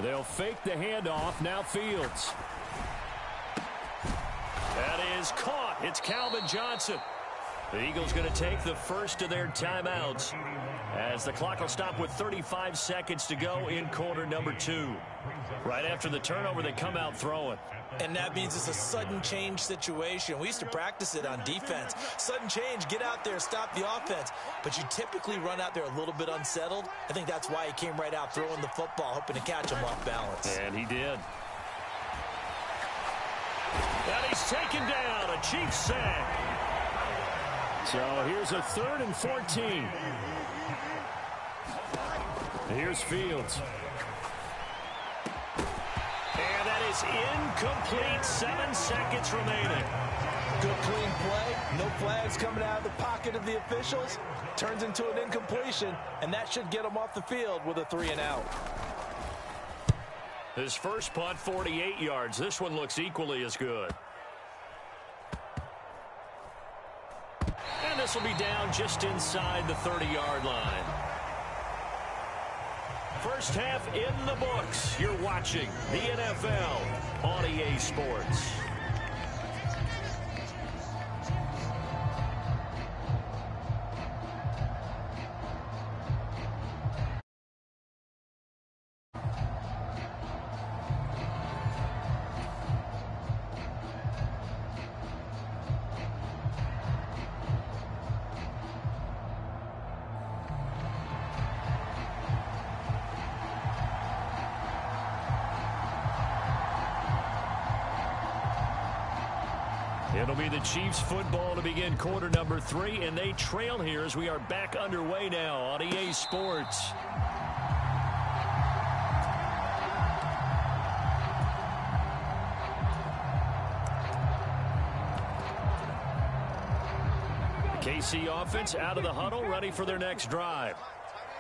They'll fake the handoff. Now Fields. That is caught. It's Calvin Johnson. The Eagles going to take the first of their timeouts as the clock will stop with 35 seconds to go in quarter number 2. Right after the turnover, they come out throwing. And that means it's a sudden change situation. We used to practice it on defense. Sudden change, get out there, stop the offense. But you typically run out there a little bit unsettled. I think that's why he came right out throwing the football, hoping to catch him off balance. And he did. And he's taken down. A Chiefs sack. So here's a 3rd and 14. Here's Fields. And that is incomplete. 7 seconds remaining. Good clean play. No flags coming out of the pocket of the officials. Turns into an incompletion, and that should get him off the field with a 3-and-out. His first punt, 48 yards. This one looks equally as good. And this will be down just inside the 30-yard line. First half in the books. You're watching the NFL on EA Sports. It'll be the Chiefs football to begin quarter number 3, and they trail here as we are back underway now on EA Sports. The KC offense out of the huddle, ready for their next drive.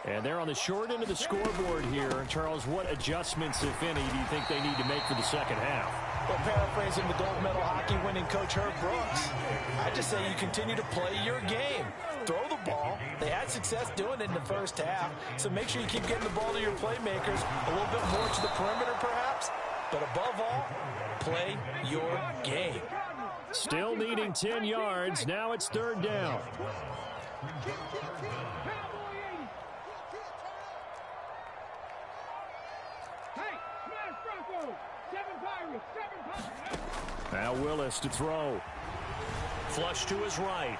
And they're on the short end of the scoreboard here. Charles, what adjustments, if any, do you think they need to make for the second half? Well, paraphrasing the gold medal hockey winning coach Herb Brooks, I just say you continue to play your game. Throw the ball. They had success doing it in the first half, so make sure you keep getting the ball to your playmakers, a little bit more to the perimeter perhaps, but above all, play your game. Still needing 10 yards. Now it's 3rd down. Now Willis to throw. Flush to his right.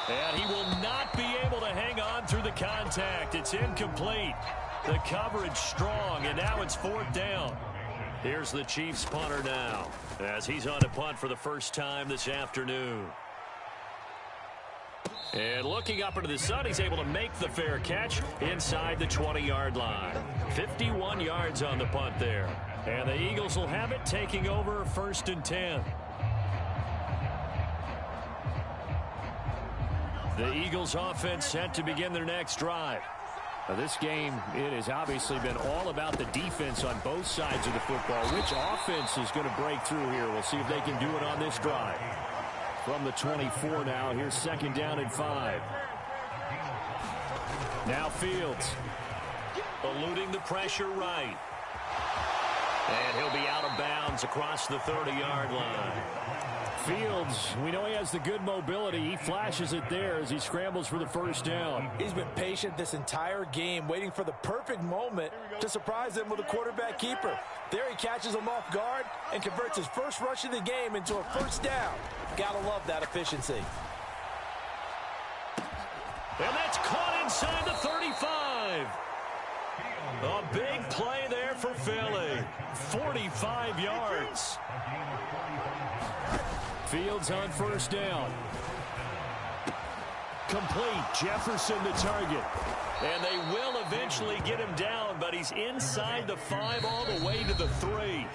And he will not be able to hang on through the contact. It's incomplete. The coverage strong, and now it's 4th down. Here's the Chiefs punter now, as he's on to punt for the first time this afternoon. And looking up into the sun, he's able to make the fair catch inside the 20-yard line. 51 yards on the punt there. And the Eagles will have it, taking over 1st and 10. The Eagles offense set to begin their next drive. Now this game, it has obviously been all about the defense on both sides of the football. Which offense is going to break through here? We'll see if they can do it on this drive. From the 24 now, here's 2nd down and 5. Now Fields. Eluding the pressure right. And he'll be out of bounds across the 30-yard line. Fields, we know he has the good mobility. He flashes it there as he scrambles for the first down. He's been patient this entire game, waiting for the perfect moment to surprise them with a quarterback keeper. There he catches him off guard and converts his first rush of the game into a first down. Gotta love that efficiency. And that's caught inside the 35. A big play there for Philly. 45 yards. Fields on first down. Complete. Jefferson the target. And they will eventually get him down, but he's inside the 5 all the way to the 3.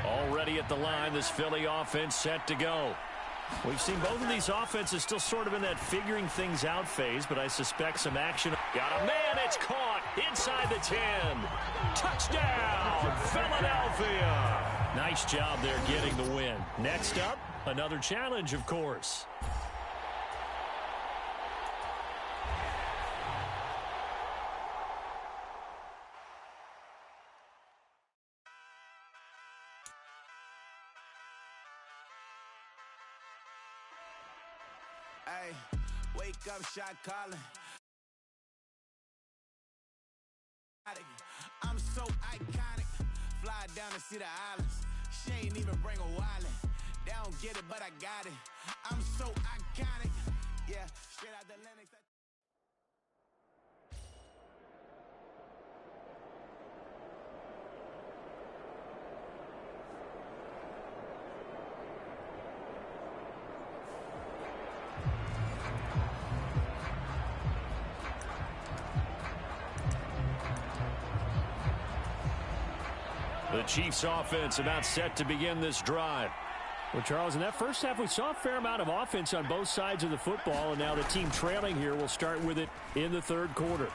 Already at the line, this Philly offense set to go. We've seen both of these offenses still sort of in that figuring things out phase, but I suspect some action. Got a man, it's caught inside the 10. Touchdown, Philadelphia. Nice job there getting the win. Next up, another challenge, of course. Hey, wake up, shot calling. I'm so iconic. Fly down to see the islands. She ain't even bring a wallet. They don't get it, but I got it. I'm so iconic. Yeah, straight out the Lennox. The Chiefs offense about set to begin this drive. Well, Charles, in that first half, we saw a fair amount of offense on both sides of the football, and now the team trailing here will start with it in the third quarter.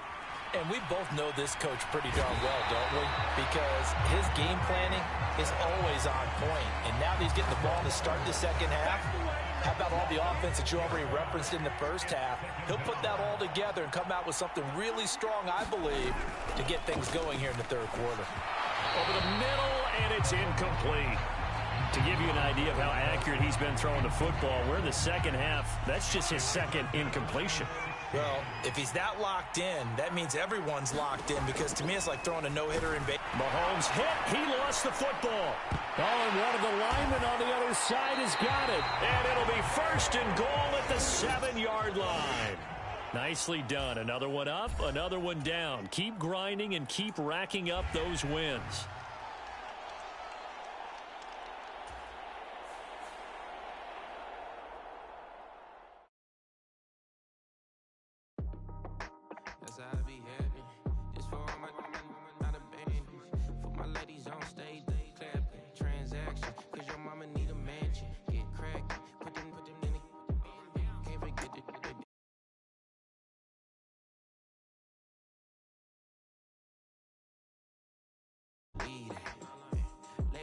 And we both know this coach pretty darn well, don't we? Because his game planning is always on point. And now that he's getting the ball to start the second half, how about all the offense that you already referenced in the first half? He'll put that all together and come out with something really strong, I believe, to get things going here in the third quarter. Over the middle, and it's incomplete. To give you an idea of how accurate he's been throwing the football, we're in the second half. That's just his second incompletion. Well, if he's that locked in, that means everyone's locked in, because to me it's like throwing a no-hitter in base. Mahomes hit. He lost the football. Oh, and one of the linemen on the other side has got it. And it'll be first and goal at the 7-yard line. Nicely done. Another one up, another one down. Keep grinding and keep racking up those wins. That's how I be happy. Just for all my not a band. For my ladies on stage, they clap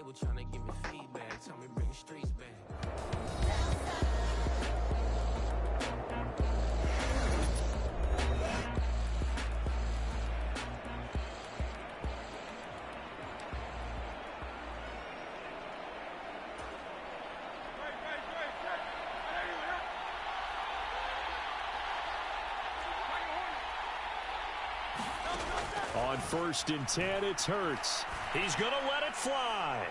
table trying to give me feedback. Tell me bring the streets back. On 1st and 10, it's Hurts. He's going to let it fly.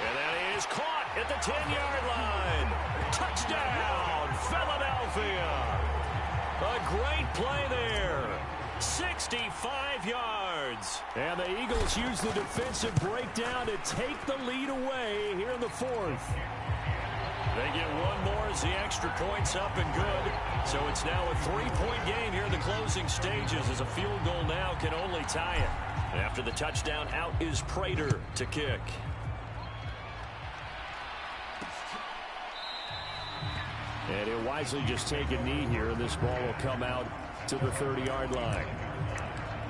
And that is caught at the 10-yard line. Touchdown, Philadelphia. A great play there. 65 yards. And the Eagles use the defensive breakdown to take the lead away here in the 4th. They get one more as the extra point's up and good. So it's now a 3-point game here in the closing stages as a field goal now can only tie it. After the touchdown, out is Prater to kick. And he'll wisely just take a knee here, and this ball will come out to the 30-yard line.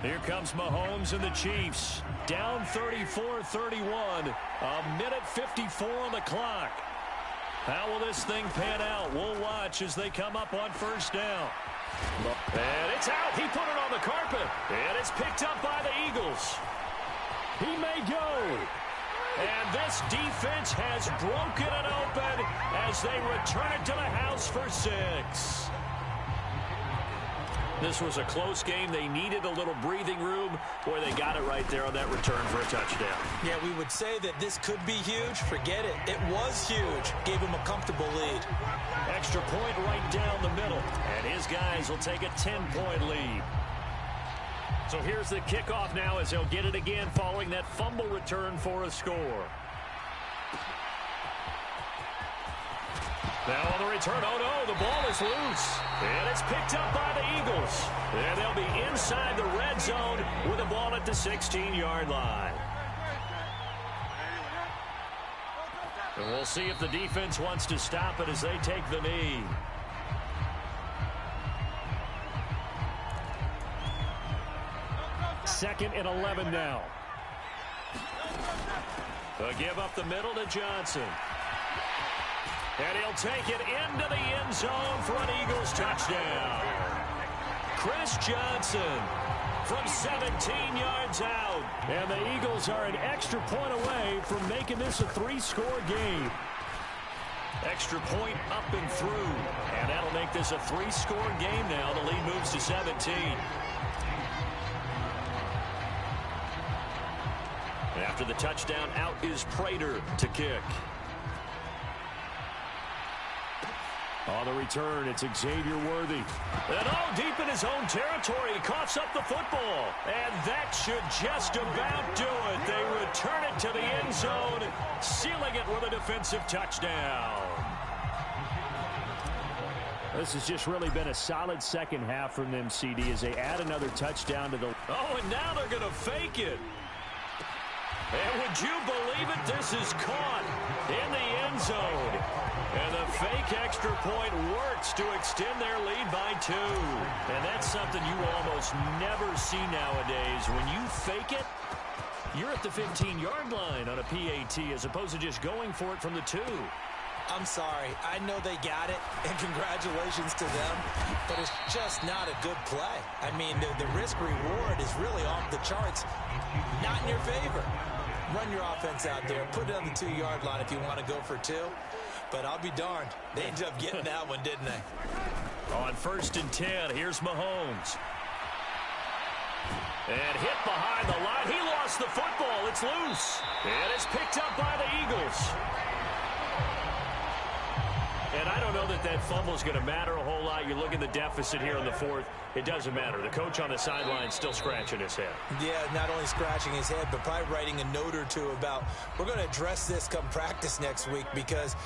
Here comes Mahomes and the Chiefs. Down 34-31. A minute 54 on the clock. How will this thing pan out? We'll watch as they come up on 1st down. And it's out. He put it on the carpet. And it's picked up by the Eagles. He may go. And this defense has broken it open as they return it to the house for 6. This was a close game. They needed a little breathing room. Boy, they got it right there on that return for a touchdown. Yeah, we would say that this could be huge. Forget it. It was huge. Gave him a comfortable lead. Extra point right down the middle. And his guys will take a 10-point lead. So here's the kickoff now as they'll get it again following that fumble return for a score. Now on the return, oh no, the ball is loose. And it's picked up by the Eagles. And they'll be inside the red zone with the ball at the 16-yard line. And we'll see if the defense wants to stop it as they take the knee. Second and 11 now. They'll give up the middle to Johnson. And he'll take it into the end zone for an Eagles touchdown. Chris Johnson from 17 yards out. And the Eagles are an extra point away from making this a 3-score game. Extra point up and through. And that'll make this a 3-score game now. The lead moves to 17. After the touchdown, out is Prater to kick. On the return, it's Xavier Worthy. And deep in his own territory, he coughs up the football. And that should just about do it. They return it to the end zone, sealing it with a defensive touchdown. This has just really been a solid second half from them, CD, as they add another touchdown to the... Oh, and now they're going to fake it. And would you believe it? This is caught in the end zone. And the fake extra point works to extend their lead by 2. And that's something you almost never see nowadays. When you fake it, you're at the 15-yard line on a PAT as opposed to just going for it from the 2. I'm sorry. I know they got it, and congratulations to them, but it's just not a good play. I mean, the risk-reward is really off the charts, not in your favor. Run your offense out there. Put it on the 2-yard line if you want to go for 2. But I'll be darned. They ended up getting that one, didn't they? On 1st and 10, here's Mahomes. And hit behind the line. He lost the football. It's loose. And it's picked up by the Eagles. And I don't know that that fumble is going to matter a whole lot. You look at the deficit here in the 4th. It doesn't matter. The coach on the sideline still scratching his head. Yeah, not only scratching his head, but probably writing a note or two about, we're going to address this come practice next week because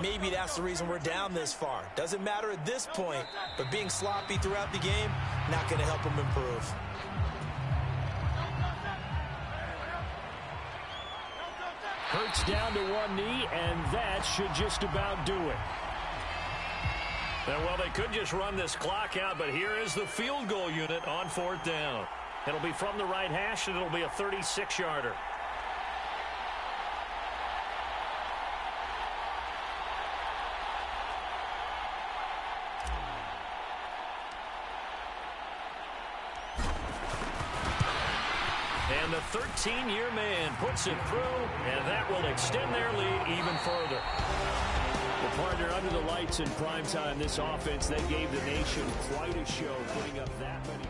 maybe that's the reason we're down this far. Doesn't matter at this point, but being sloppy throughout the game, not going to help him improve. Hurts down to one knee, and that should just about do it. And, well, they could just run this clock out, but here is the field goal unit on 4th down. It'll be from the right hash, and it'll be a 36-yarder. And the 13-year man puts it through, and that will extend their lead even further. Well, partner, under the lights in primetime, this offense, they gave the nation quite a show, putting up that many.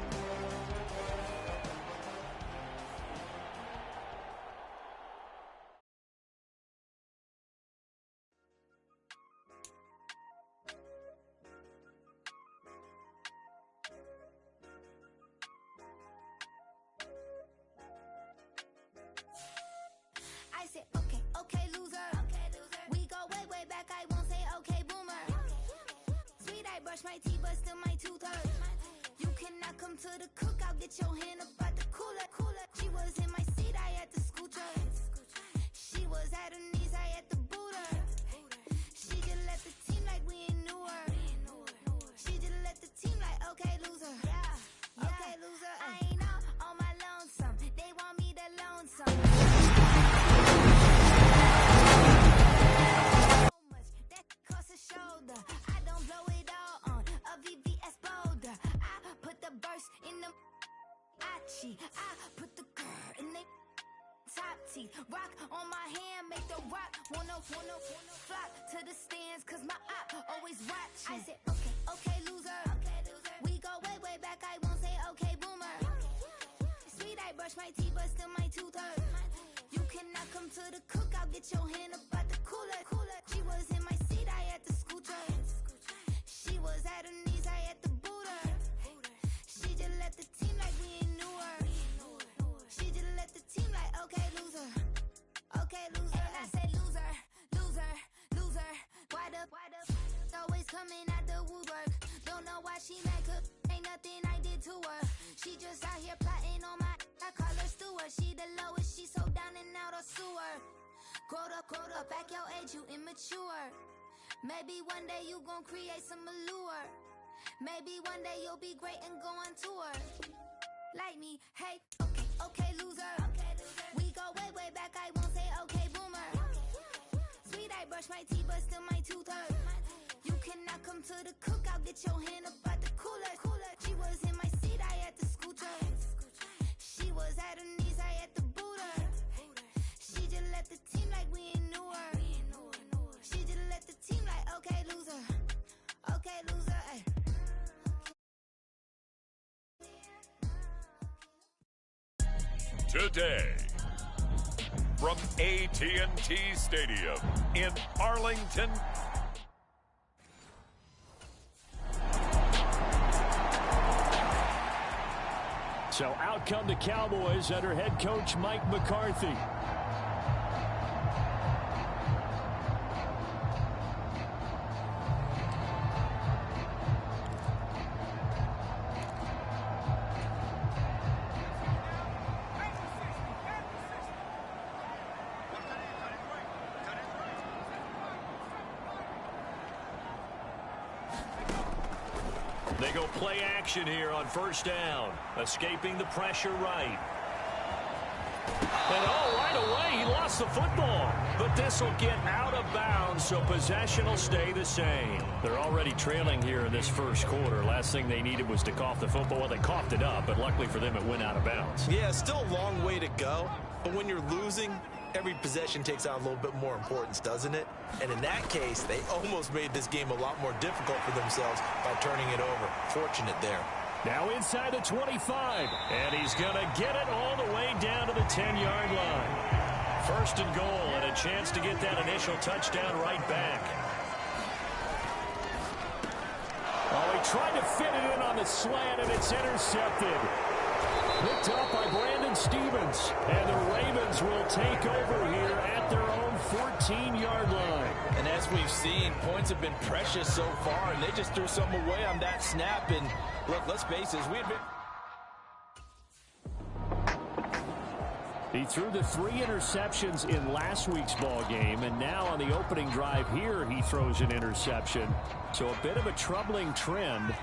I said, okay, okay, loser. We go way, way back. I won't say okay, boomer. Sweet, I brush my teeth, but still my tooth hurt. You cannot come to the cookout. Get your hand up at the cooler. She was in my seat. I had to scoot her. She was at her knees. I had to boot her. She just let the team like we ain't knew her. She just let the team like, okay, loser. Yeah, okay, loser. I ain't out on my lonesome. They want me to lonesome. Shoulder. I don't blow it all on a VVS boulder. I put the burst in the Achi. I put the girl in the top teeth. Rock on my hand, make the rock wanna flock to the stands, cause my eye always watching. I said, okay, okay, loser. We go way, way back. I won't say okay, boomer. Sweet, I brush my teeth, but still my tooth hurt. You cannot come to the cookout. Get your hand up at the cooler. She was in my seat. I had to scoot her. She was at her knees. I had to boot her. She just let the team like we ain't knew her. She just let the team like, okay, loser. Okay, loser. And I said, loser, loser, loser. Why the always coming out the woodwork? Don't know why she mad, cause ain't nothing I did to her. She just out here plotting on my, I call her Stewart. She the lowest, she so down and out of sewer. Growed up, back your age, you immature. Maybe one day you gon' create some allure. Maybe one day you'll be great and go on tour. Like me, hey, okay, okay, loser. We go way, way back, I won't say okay, boomer. Sweet, I brush my teeth, but still my tooth hurt. You cannot come to the cookout. Get your hand up at the cooler. She was in my seat. I had to scoot her. She was at her knees. I had to boot her. She just let the team like we ain't knew her. She just let the team like, okay, loser. Okay, loser. Ay. Today, from AT&T Stadium in Arlington. So out come the Cowboys under head coach Mike McCarthy. They go play action here on first down. Escaping the pressure right. And right away, he lost the football. But this will get out of bounds, so possession will stay the same. They're already trailing here in this first quarter. Last thing they needed was to cough the football. Well, they coughed it up, but luckily for them, it went out of bounds. Yeah, still a long way to go. But when you're losing, every possession takes on a little bit more importance, doesn't it? And in that case, they almost made this game a lot more difficult for themselves by turning it over. Fortunate there. Now inside the 25. And he's going to get it all the way down to the 10-yard line. First and goal, and a chance to get that initial touchdown right back. Oh, he tried to fit it in on the slant, and it's intercepted. Picked up by Brandon Stevens. And the Ravens will take over here at their own 14-yard line. And as we've seen, points have been precious so far, and they just threw some away on that snap. And look, let's face it, we had been... He threw the 3 interceptions in last week's ball game, and now on the opening drive here, he throws an interception. So a bit of a troubling trend.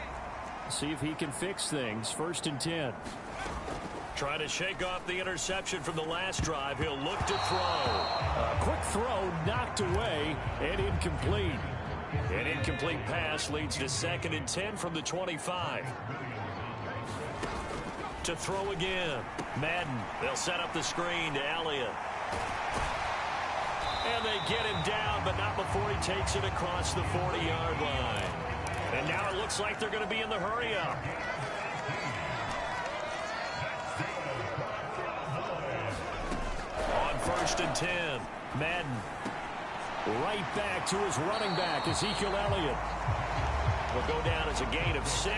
See if he can fix things. First and 10. Trying to shake off the interception from the last drive. He'll look to throw. A quick throw knocked away and incomplete. An incomplete pass leads to 2nd and 10 from the 25. to throw again. Madden, they'll set up the screen to Elliott. And they get him down, but not before he takes it across the 40-yard line. And now it looks like they're going to be in the hurry-up. On 1st and 10, Madden. Right back to his running back, Ezekiel Elliott. Will go down as a gain of 6,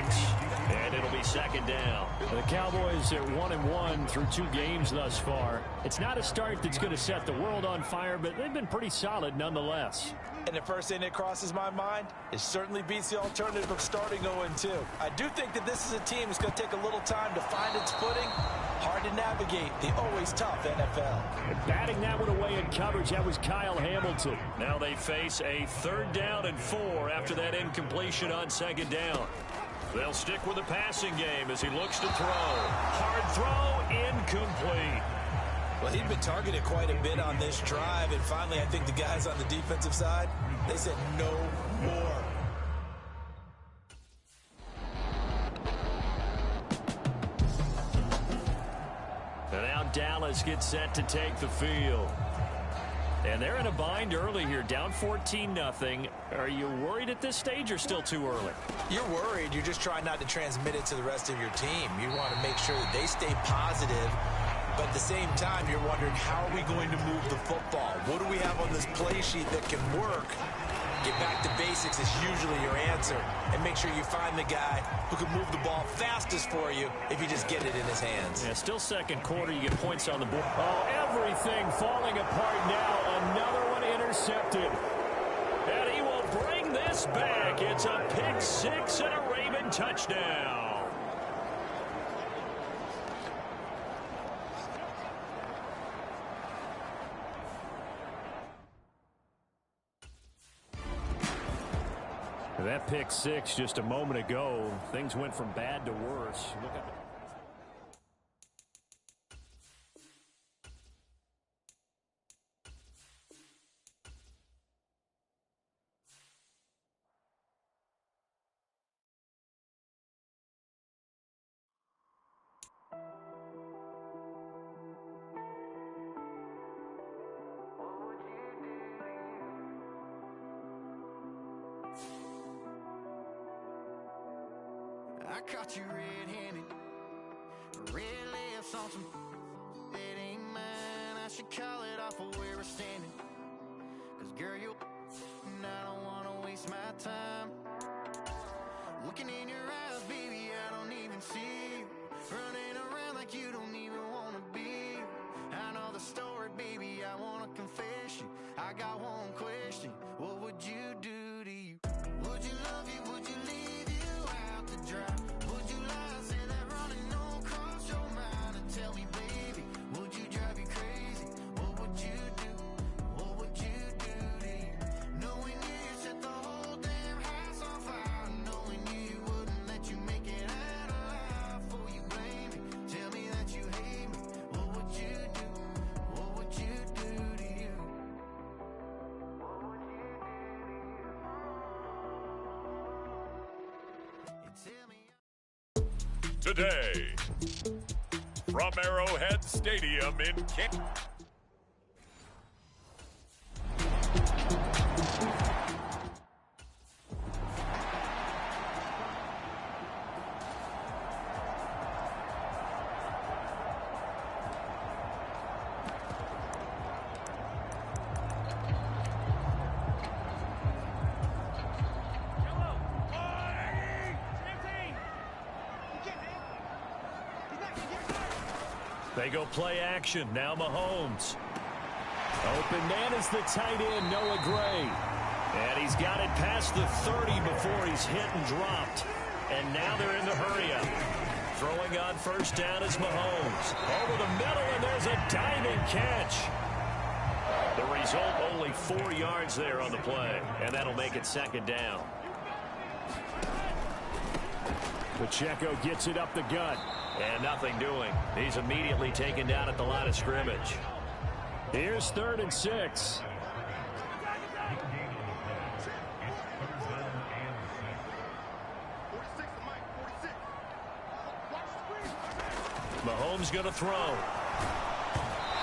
and it'll be 2nd down. The Cowboys are 1-1 through 2 games thus far. It's not a start that's going to set the world on fire, but they've been pretty solid nonetheless. And the first thing that crosses my mind, it certainly beats the alternative of starting 0-2. I do think that this is a team that's going to take a little time to find its footing. Hard to navigate the always tough NFL. And batting that one away in coverage, that was Kyle Hamilton. Now they face a 3rd down and 4 after that incompletion on 2nd down. They'll stick with the passing game as he looks to throw. Hard throw, incomplete. Well, he'd been targeted quite a bit on this drive, and finally I think the guys on the defensive side, they said no more. And now Dallas gets set to take the field. And they're in a bind early here, down 14-0. Are you worried at this stage or still too early? You're worried. You're just trying not to transmit it to the rest of your team. You want to make sure that they stay positive, but at the same time, you're wondering, how are we going to move the football? What do we have on this play sheet that can work? Get back to basics is usually your answer, and make sure you find the guy who can move the ball fastest for you if you just get it in his hands. Yeah, still 2nd quarter, you get points on the board. Oh, everything falling apart now. Another one intercepted. And he will bring this back. It's a pick 6 and a Raven touchdown. That pick 6 just a moment ago. Things went from bad to worse. Look at I caught you red-handed, red lips on some that ain't mine. I should call it off of where we're standing, 'cause girl, you and I don't wanna waste my time. Looking in your eyes, baby, I don't even see you. Running around like you don't even wanna be. I know the story, baby, I wanna confess you. I got one question, what would you do to you? Would you love you, would you leave you out to dry? Would you lie, say that running don't cross your mind? And tell me, baby, would you drive you crazy? What would you do? What would you do to you? Knowing you set the whole damn house on fire. Knowing you wouldn't let you make it out alive. For you blame me, tell me that you hate me. What would you do? What would you do to you? What would you do to you? You tell me. Today, from Arrowhead Stadium in Kansas. They go play action. Now Mahomes. open man is the tight end, Noah Gray. And he's got it past the 30 before he's hit and dropped. And now they're in the hurry-up. Throwing on first down is Mahomes. Over the middle, and there's a diving catch. The result, only 4 yards there on the play. And that'll make it second down. Pacheco gets it up the gut. And nothing doing. He's immediately taken down at the line of scrimmage. Here's 3rd and 6. Mahomes going to throw.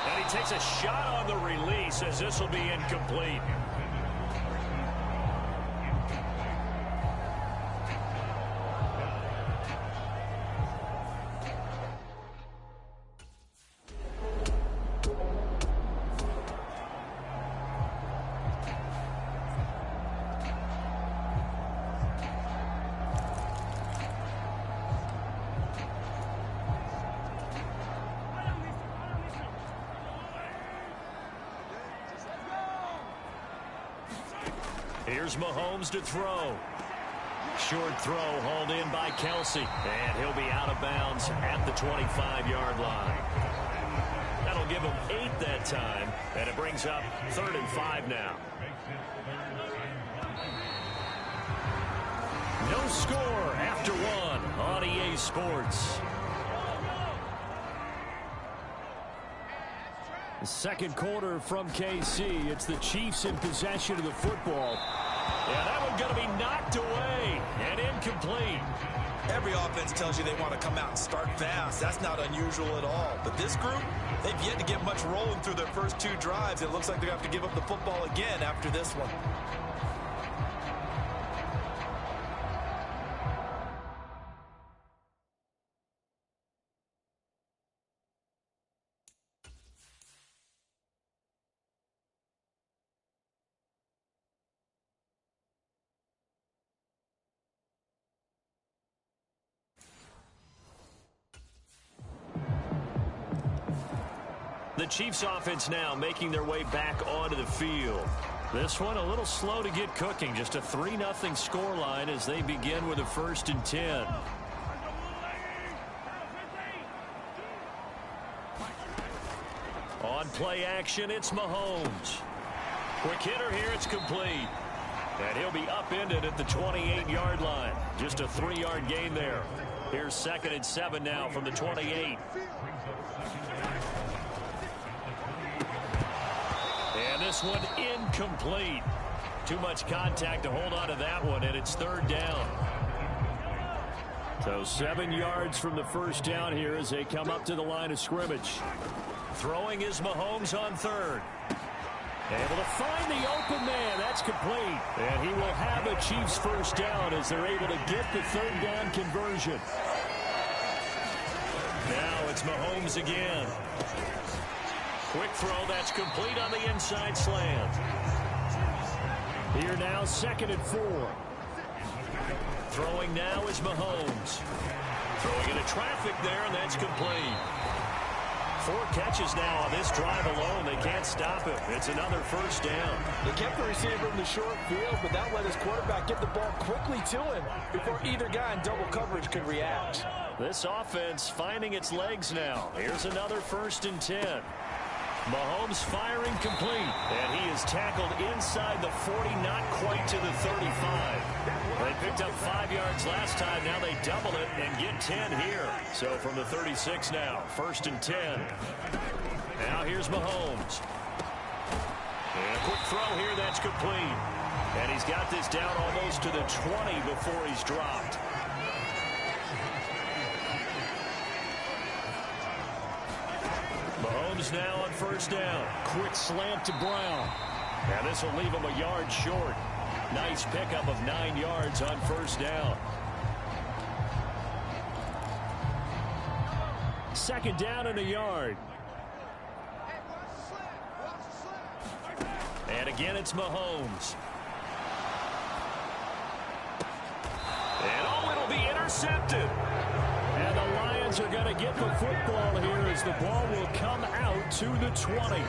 And he takes a shot on the release as this will be incomplete. Here's Mahomes to throw. Short throw hauled in by Kelsey. And he'll be out of bounds at the 25-yard line. That'll give him 8 that time. And it brings up 3rd and 5 now. No score after 1 on EA Sports. The second quarter from KC. It's the Chiefs in possession of the football. Yeah, that one's going to be knocked away and incomplete. Every offense tells you they want to come out and start fast. That's not unusual at all. But this group, they've yet to get much rolling through their first 2 drives. It looks like they're going to have to give up the football again after this one. The Chiefs offense now making their way back onto the field. This one a little slow to get cooking. Just a 3-0 scoreline as they begin with a 1st and 10. On play action, it's Mahomes. Quick hitter here, it's complete. And he'll be upended at the 28-yard line. Just a 3-yard gain there. Here's 2nd and 7 now from the 28. And this one incomplete. Too much contact to hold on to that one, and it's 3rd down. So 7 yards from the 1st down here as they come up to the line of scrimmage. Throwing is Mahomes on 3rd. Able to find the open man. That's complete. And he will have a Chiefs 1st down as they're able to get the 3rd down conversion. Now it's Mahomes again. Quick throw, that's complete on the inside slant. Here now, 2nd and 4. Throwing now is Mahomes. Throwing into traffic there, and that's complete. 4 catches now on this drive alone. They can't stop him. It's another 1st down. They kept the receiver in the short field, but that let his quarterback get the ball quickly to him before either guy in double coverage could react. This offense finding its legs now. Here's another 1st and 10. Mahomes firing complete, and he is tackled inside the 40, not quite to the 35. They picked up 5 yards last time. Now they double it and get 10 here. So from the 36 now, 1st and 10. Now here's Mahomes. And a quick throw here, that's complete. And he's got this down almost to the 20 before he's dropped. Mahomes now on 1st down. Quick slant to Brown. And this will leave him a yard short. Nice pickup of 9 yards on 1st down. 2nd down and a yard. And again, it's Mahomes. And oh, it'll be intercepted. And the Lions are going to get the football here as the ball will come out to the 20.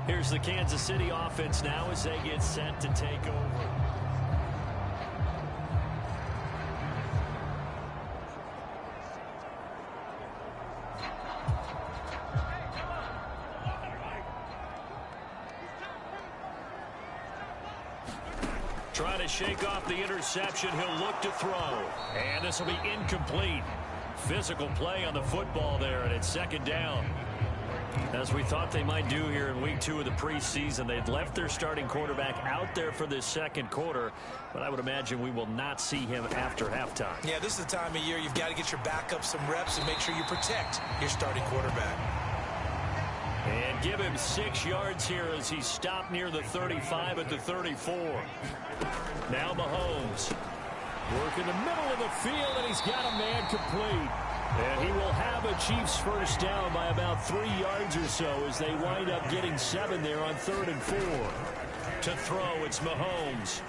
Here's the Kansas City offense now as they get set to take over. Trying to shake off the interception. He'll look to throw. And this will be incomplete. Physical play on the football there, and it's 2nd down. As we thought they might do here in week 2 of the preseason, they'd left their starting quarterback out there for this second quarter, but I would imagine we will not see him after halftime. Yeah, this is the time of year you've got to get your backup some reps and make sure you protect your starting quarterback. And give him 6 yards here as he stopped near the 35 at the 34. Now Mahomes. Work in the middle of the field, and he's got a man complete. And he will have a Chiefs first down by about 3 yards or so as they wind up getting 7 there on 3rd and 4. To throw, it's Mahomes.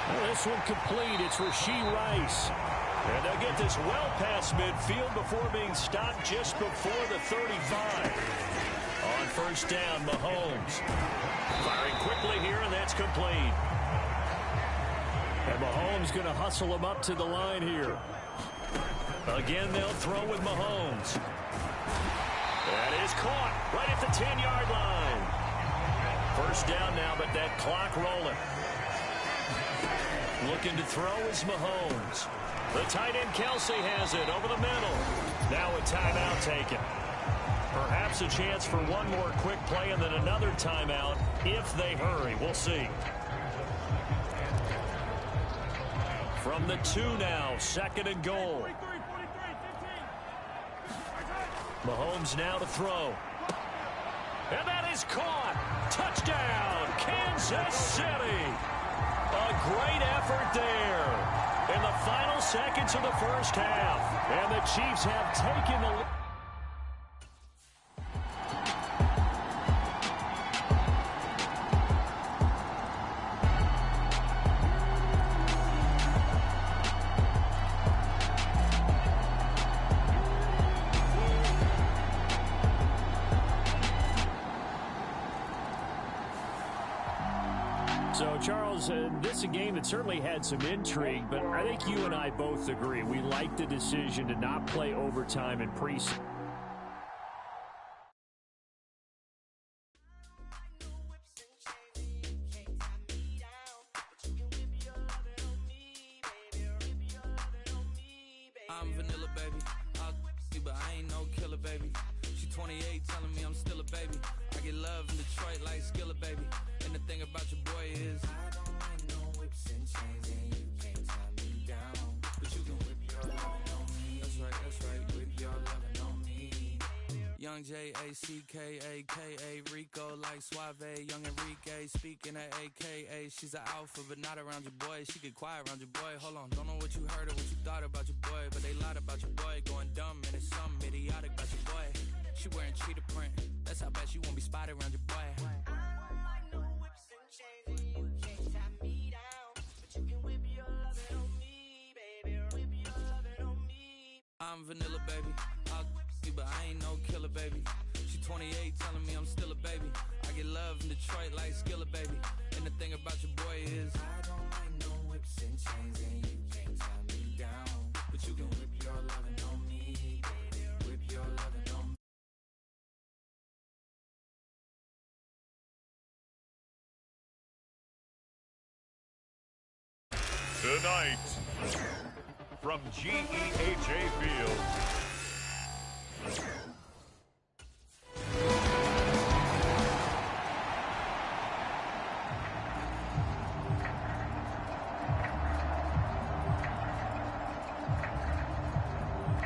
Well, this one complete. It's Rashee Rice. And they'll get this well past midfield before being stopped just before the 35. On first down, Mahomes. Firing quickly here, and that's complete. And Mahomes going to hustle him up to the line here. Again, they'll throw with Mahomes. That is caught right at the 10-yard line. First down now, but that clock rolling. Looking to throw is Mahomes. The tight end Kelsey has it over the middle. Now a timeout taken. Perhaps a chance for one more quick play and then another timeout if they hurry. We'll see. From the 2 now, 2nd and goal. Mahomes now to throw. And that is caught. Touchdown, Kansas City. A great effort there in the final seconds of the first half. And the Chiefs have taken the lead. So, Charles, this is a game that certainly had some intrigue, but I think you and I both agree. We like the decision to not play overtime in preseason. I'm vanilla, baby. I'll you, but I ain't no killer, baby. She 28, telling me I'm still a baby. I get love in Detroit like Skillet, baby. And the thing about your boy is I don't like no whips and chains, and you can't tie me down. But you can whip your lovin' on me. That's right, whip your lovin' on me. Young J-A-C-K-A-K-A, Rico like Suave, young Enrique, speaking at AKA. She's an alpha, but not around your boy. She get quiet around your boy. Hold on, don't know what you heard or what you thought about your boy, but they lied about your boy, going dumb, and it's something idiotic about your boy. She wearing cheetah print, that's how bad she won't be spotted around your boy. I'm vanilla, baby. I'll you, but I ain't no killer, baby. She 28, telling me I'm still a baby. I get love in Detroit like Skillet, baby. And the thing about your boy is I don't like no whips and chains, and you can't tie me down. But you can whip your lovin' on me, baby. Whip your lovin' on me. Tonight, from GEHA Field.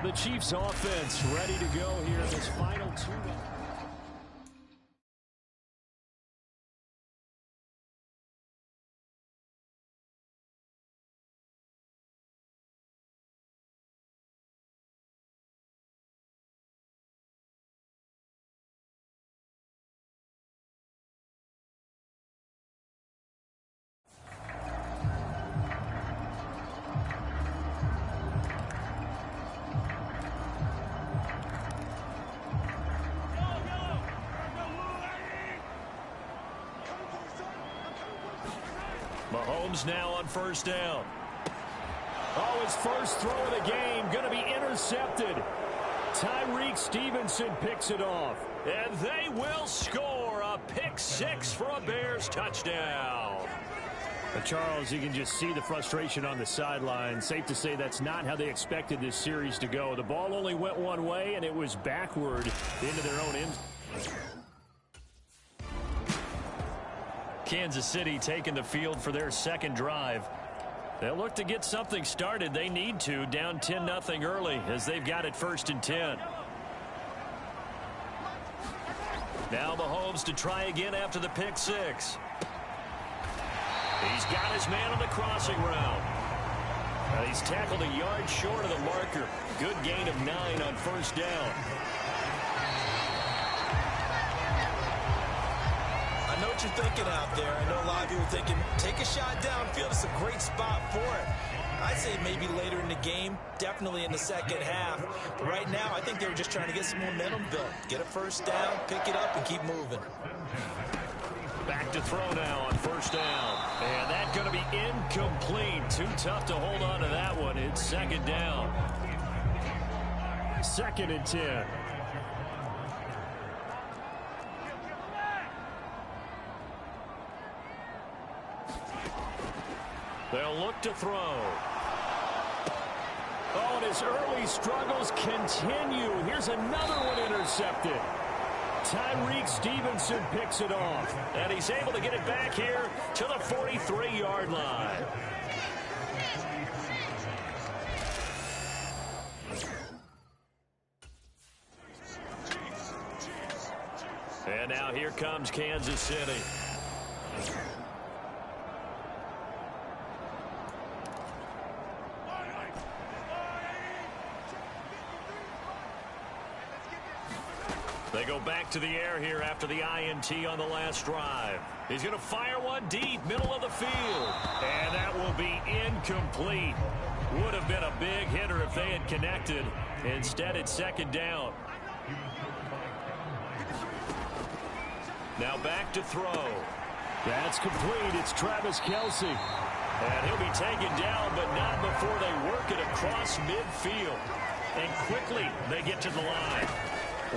The Chiefs offense ready to go here in this final 2 minutes. Mahomes now on first down. Oh, his first throw of the game going to be intercepted. Tyreek Stevenson picks it off. And they will score a pick six for a Bears touchdown. Charles, you can just see the frustration on the sideline. Safe to say that's not how they expected this series to go. The ball only went one way, and it was backward into their own end. Kansas City taking the field for their second drive. They'll look to get something started. They need to, down 10-0 early as they've got it 1st and 10. Now Mahomes to try again after the pick six. He's got his man on the crossing route. He's tackled a yard short of the marker. Good gain of 9 on 1st down. I know what you're thinking out there. I know a lot of you are thinking, take a shot downfield. It's a great spot for it. I'd say maybe later in the game, definitely in the second half. But right now, I think they were just trying to get some momentum built. Get a 1st down, pick it up, and keep moving. Back to throw now on 1st down. And that's going to be incomplete. Too tough to hold on to that one. It's 2nd down. 2nd and 10. They'll look to throw. Oh, and his early struggles continue. Here's another one intercepted. Tyreek Stevenson picks it off. And he's able to get it back here to the 43-yard line. And now here comes Kansas City. They go back to the air here after the INT on the last drive. He's going to fire one deep, middle of the field. And that will be incomplete. Would have been a big hitter if they had connected. Instead, it's 2nd down. Now back to throw. That's complete. It's Travis Kelce. And he'll be taken down, but not before they work it across midfield. And quickly, they get to the line.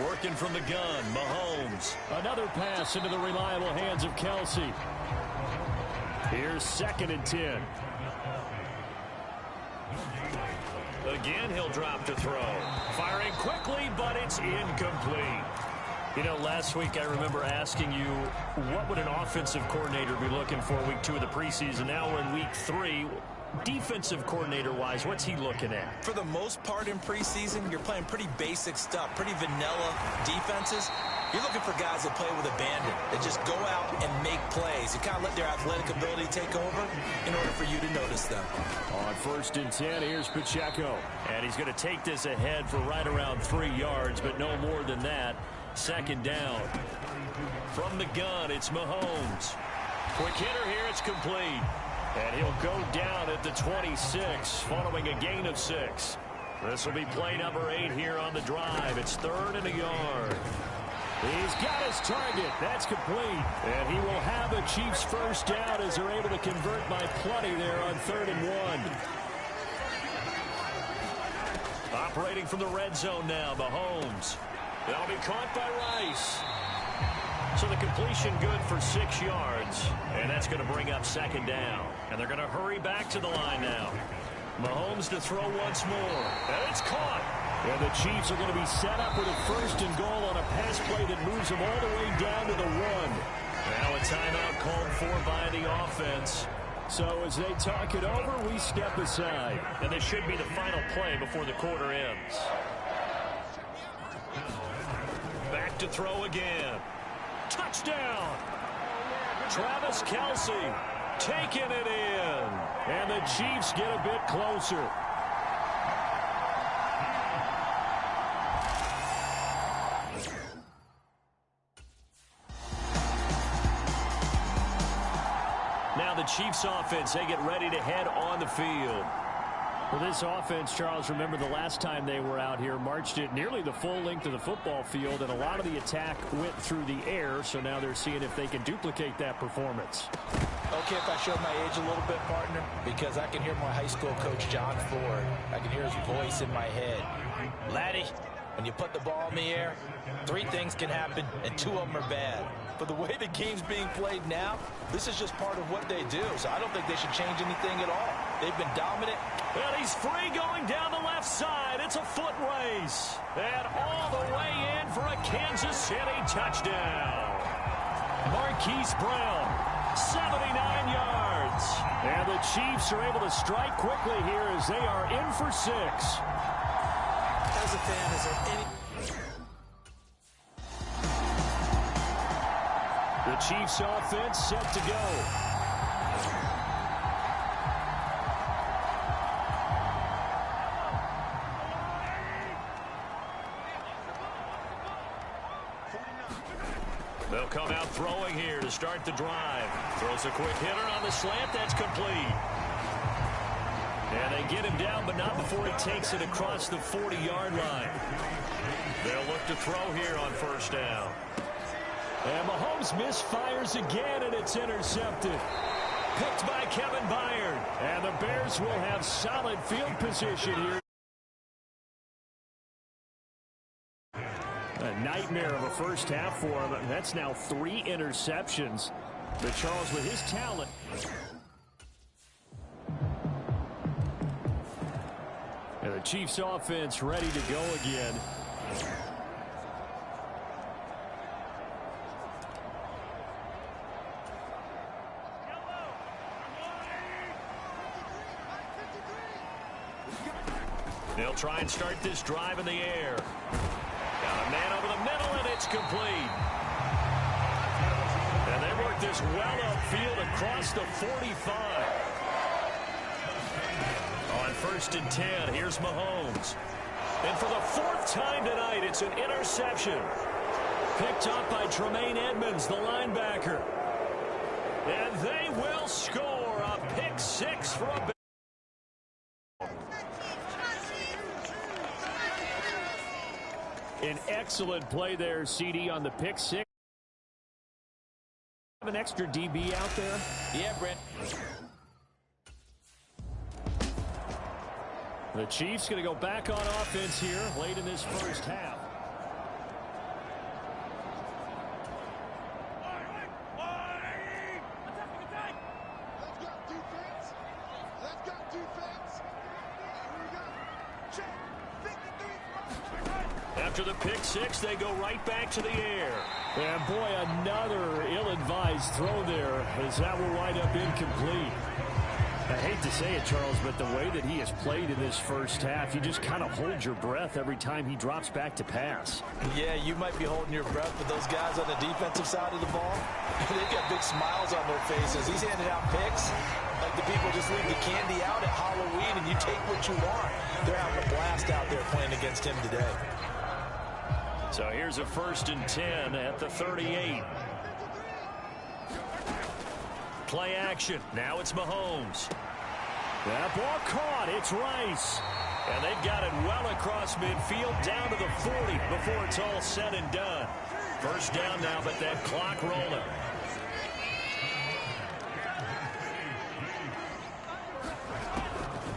Working from the gun, Mahomes. Another pass into the reliable hands of Kelce. Here's 2nd and 10. Again, he'll drop to throw. Firing quickly, but it's incomplete. You know, last week I remember asking you, what would an offensive coordinator be looking for week 2 of the preseason? Now we're in week 3. Defensive coordinator-wise, what's he looking at? For the most part in preseason, you're playing pretty basic stuff, pretty vanilla defenses. You're looking for guys that play with abandon, that just go out and make plays. You kind of let their athletic ability take over in order for you to notice them. On 1st and 10, here's Pacheco. And he's going to take this ahead for right around 3 yards, but no more than that. 2nd down. From the gun, it's Mahomes. Quick hitter here, it's complete. And he'll go down at the 26, following a gain of 6. This will be play number 8 here on the drive. It's 3rd and a yard. He's got his target. That's complete. And he will have the Chiefs 1st down as they're able to convert by plenty there on 3rd and 1. Operating from the red zone now, Mahomes. That'll be caught by Rice. So the completion good for 6 yards. And that's going to bring up 2nd down. And they're going to hurry back to the line now. Mahomes to throw once more. And it's caught. And the Chiefs are going to be set up with a 1st and goal on a pass play that moves them all the way down to the 1. Now a timeout called for by the offense. So as they talk it over, we step aside. And this should be the final play before the quarter ends. Back to throw again. Touchdown! Travis Kelce taking it in. And the Chiefs get a bit closer. Now the Chiefs offense, they get ready to head on the field. Well, this offense, Charles, remember the last time they were out here, marched it nearly the full length of the football field, and a lot of the attack went through the air, so now they're seeing if they can duplicate that performance. Okay, if I show my age a little bit, partner, because I can hear my high school coach, John Ford. I can hear his voice in my head. Laddie, When you put the ball in the air, 3 things can happen, and 2 of them are bad. But the way the game's being played now, this is just part of what they do. So I don't think they should change anything at all. They've been dominant. And he's free going down the left side. It's a foot race. And all the way in for a Kansas City touchdown. Marquise Brown, 79 yards. And the Chiefs are able to strike quickly here as they are in for 6. As a fan, is there any... The Chiefs offense set to go. They'll come out throwing here to start the drive. Throws a quick hitter on the slant. That's complete. And they get him down, but not before he takes it across the 40-yard line. They'll look to throw here on first down. And Mahomes misfires again, and it's intercepted. Picked by Kevin Byard. And the Bears will have solid field position here. A nightmare of a first half for him. That's now 3 interceptions. But Charles, with his talent... And the Chiefs offense ready to go again. They'll try and start this drive in the air. Got a man over the middle, and it's complete. And they work this well upfield across the 45. On 1st and 10, here's Mahomes. And for the 4th time tonight, it's an interception. Picked up by Tremaine Edmonds, the linebacker. And they will score a pick 6 for a... An excellent play there, CD, on the pick 6. Have an extra DB out there? Yeah, Brent. The Chiefs going to go back on offense here late in this first half. After the pick 6, they go right back to the air. And boy, another ill-advised throw there as that will wind up incomplete. I hate to say it, Charles, but the way that he has played in this first half, you just kind of hold your breath every time he drops back to pass. Yeah, you might be holding your breath, but those guys on the defensive side of the ball, they've got big smiles on their faces. He's handing out picks like the people just leave the candy out at Halloween, and you take what you want. They're having a blast out there playing against him today. So here's a 1st and 10 at the 38. Play action. Now it's Mahomes. That ball caught. It's Rice. And they've got it well across midfield down to the 40 before it's all said and done. First down now, but that clock rolling.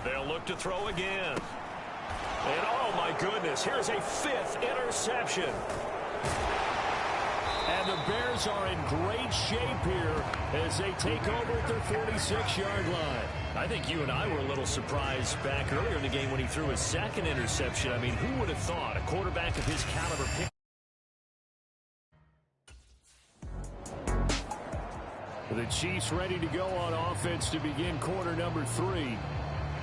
They'll look to throw again. And oh my goodness, here's a 5th interception. And the Bears are in great shape here as they take over at their 46-yard line. I think you and I were a little surprised back earlier in the game when he threw his 2nd interception. I mean, who would have thought a quarterback of his caliber pick? The Chiefs ready to go on offense to begin quarter number 3.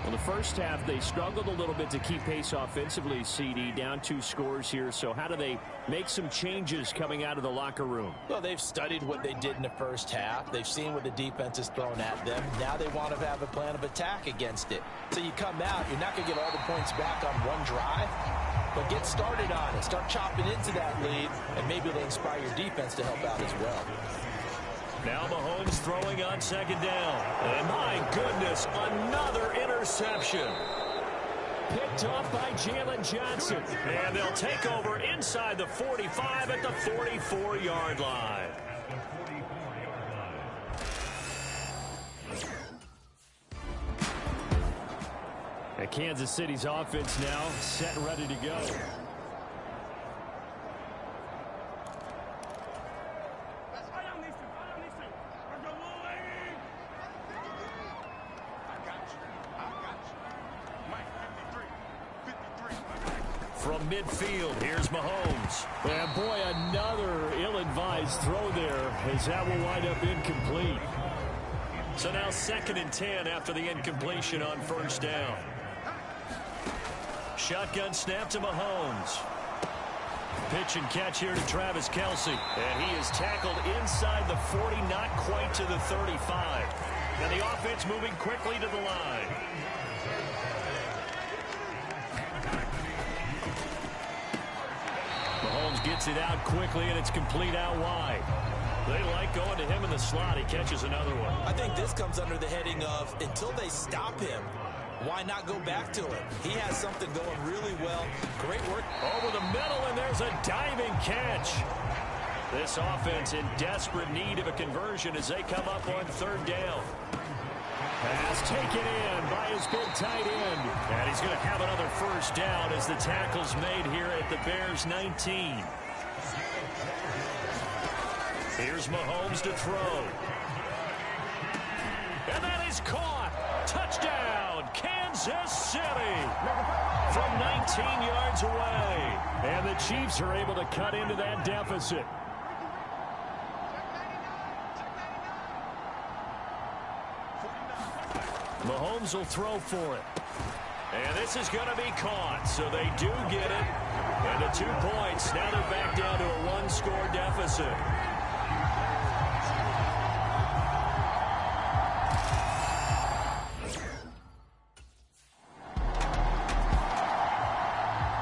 Well, the first half, they struggled a little bit to keep pace offensively, CD, down 2 scores here. So how do they make some changes coming out of the locker room? Well, they've studied what they did in the first half. They've seen what the defense has thrown at them. Now they want to have a plan of attack against it. So you come out, you're not going to get all the points back on one drive, but get started on it. Start chopping into that lead, and maybe it'll inspire your defense to help out as well. Now Mahomes throwing on 2nd down. And my goodness, another interception. Picked off by Jalen Johnson. And they'll take over inside the 45 at the 44-yard line. And Kansas City's offense now set and ready to go. From midfield, here's Mahomes. And boy, another ill-advised throw there, as that will wind up incomplete. So now 2nd and 10 after the incompletion on 1st down. Shotgun snap to Mahomes. Pitch and catch here to Travis Kelce. And he is tackled inside the 40, not quite to the 35. And the offense moving quickly to the line. Mahomes gets it out quickly, and it's complete out wide. They like going to him in the slot. He catches another one. I think this comes under the heading of until they stop him, why not go back to it? He has something going really well. Great work. Over the middle, and there's a diving catch. This offense in desperate need of a conversion as they come up on 3rd down. Pass taken in by his big tight end. And he's going to have another 1st down as the tackle's made here at the Bears 19. Here's Mahomes to throw. And that is caught. Touchdown, Kansas City. From 19 yards away. And the Chiefs are able to cut into that deficit. Mahomes will throw for it. And this is going to be caught, so they do get it. And the 2 points, now they're back down to a 1-score deficit.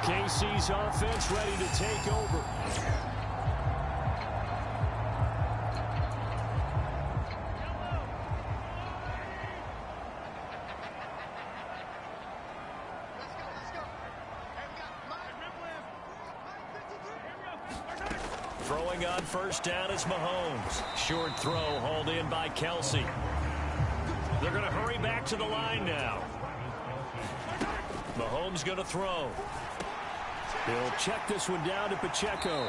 KC's offense ready to take over. Throwing on 1st down is Mahomes. Short throw hauled in by Kelce. They're going to hurry back to the line now. Mahomes going to throw. He'll check this one down to Pacheco.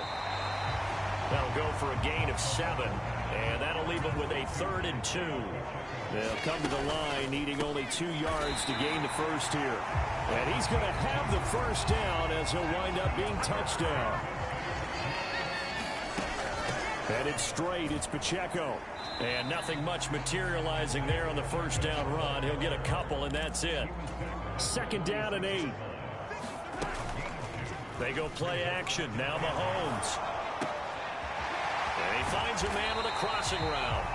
That'll go for a gain of 7. And that'll leave them with a 3rd and 2. They'll come to the line needing only 2 yards to gain the 1st here. And he's going to have the 1st down as he'll wind up being touchdown. Headed straight, it's Pacheco. And nothing much materializing there on the 1st down run. He'll get a couple, and that's it. 2nd down and 8. They go play action. Now Mahomes. And he finds a man with a crossing route.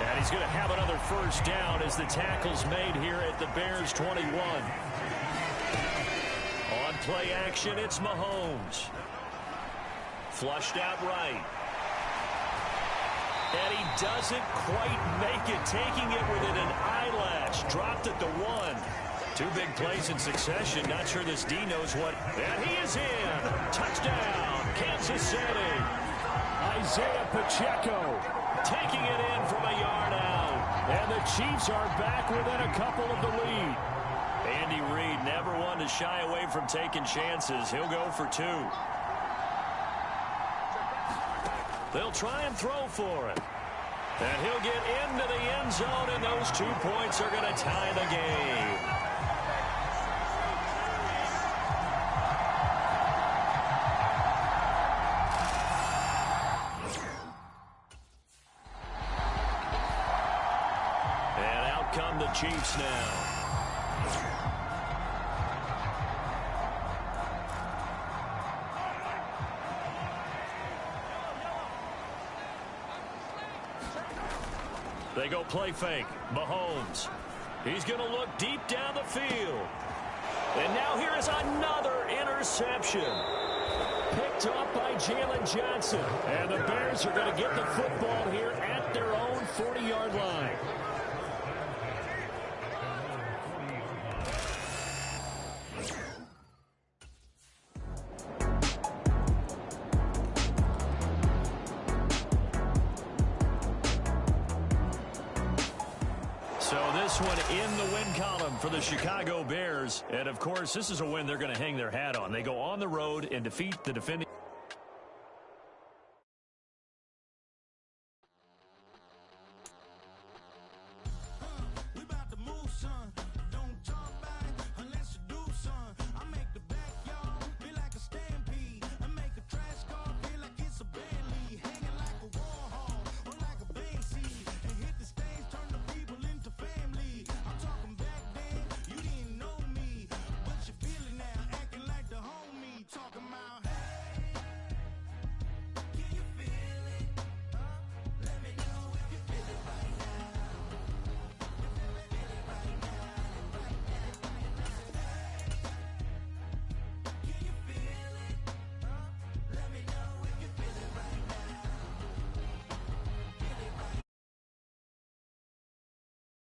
And he's going to have another 1st down as the tackle's made here at the Bears 21. On play action, it's Mahomes. Flushed out right. And he doesn't quite make it, taking it within an eyelash. Dropped at the 1. 2 big plays in succession. Not sure this D knows what. And he is in. Touchdown, Kansas City. Isaiah Pacheco taking it in from a yard out. And the Chiefs are back within a couple of the lead. Andy Reid never one to shy away from taking chances. He'll go for 2. They'll try and throw for it. And he'll get into the end zone, and those 2 points are going to tie the game. And out come the Chiefs now. They go play fake. Mahomes. He's going to look deep down the field. And now here is another interception. Picked up by Jalen Johnson. And the Bears are going to get the football here at their own 40-yard line. This one in the win column for the Chicago Bears. And, of course, this is a win they're going to hang their hat on. They go on the road and defeat the defending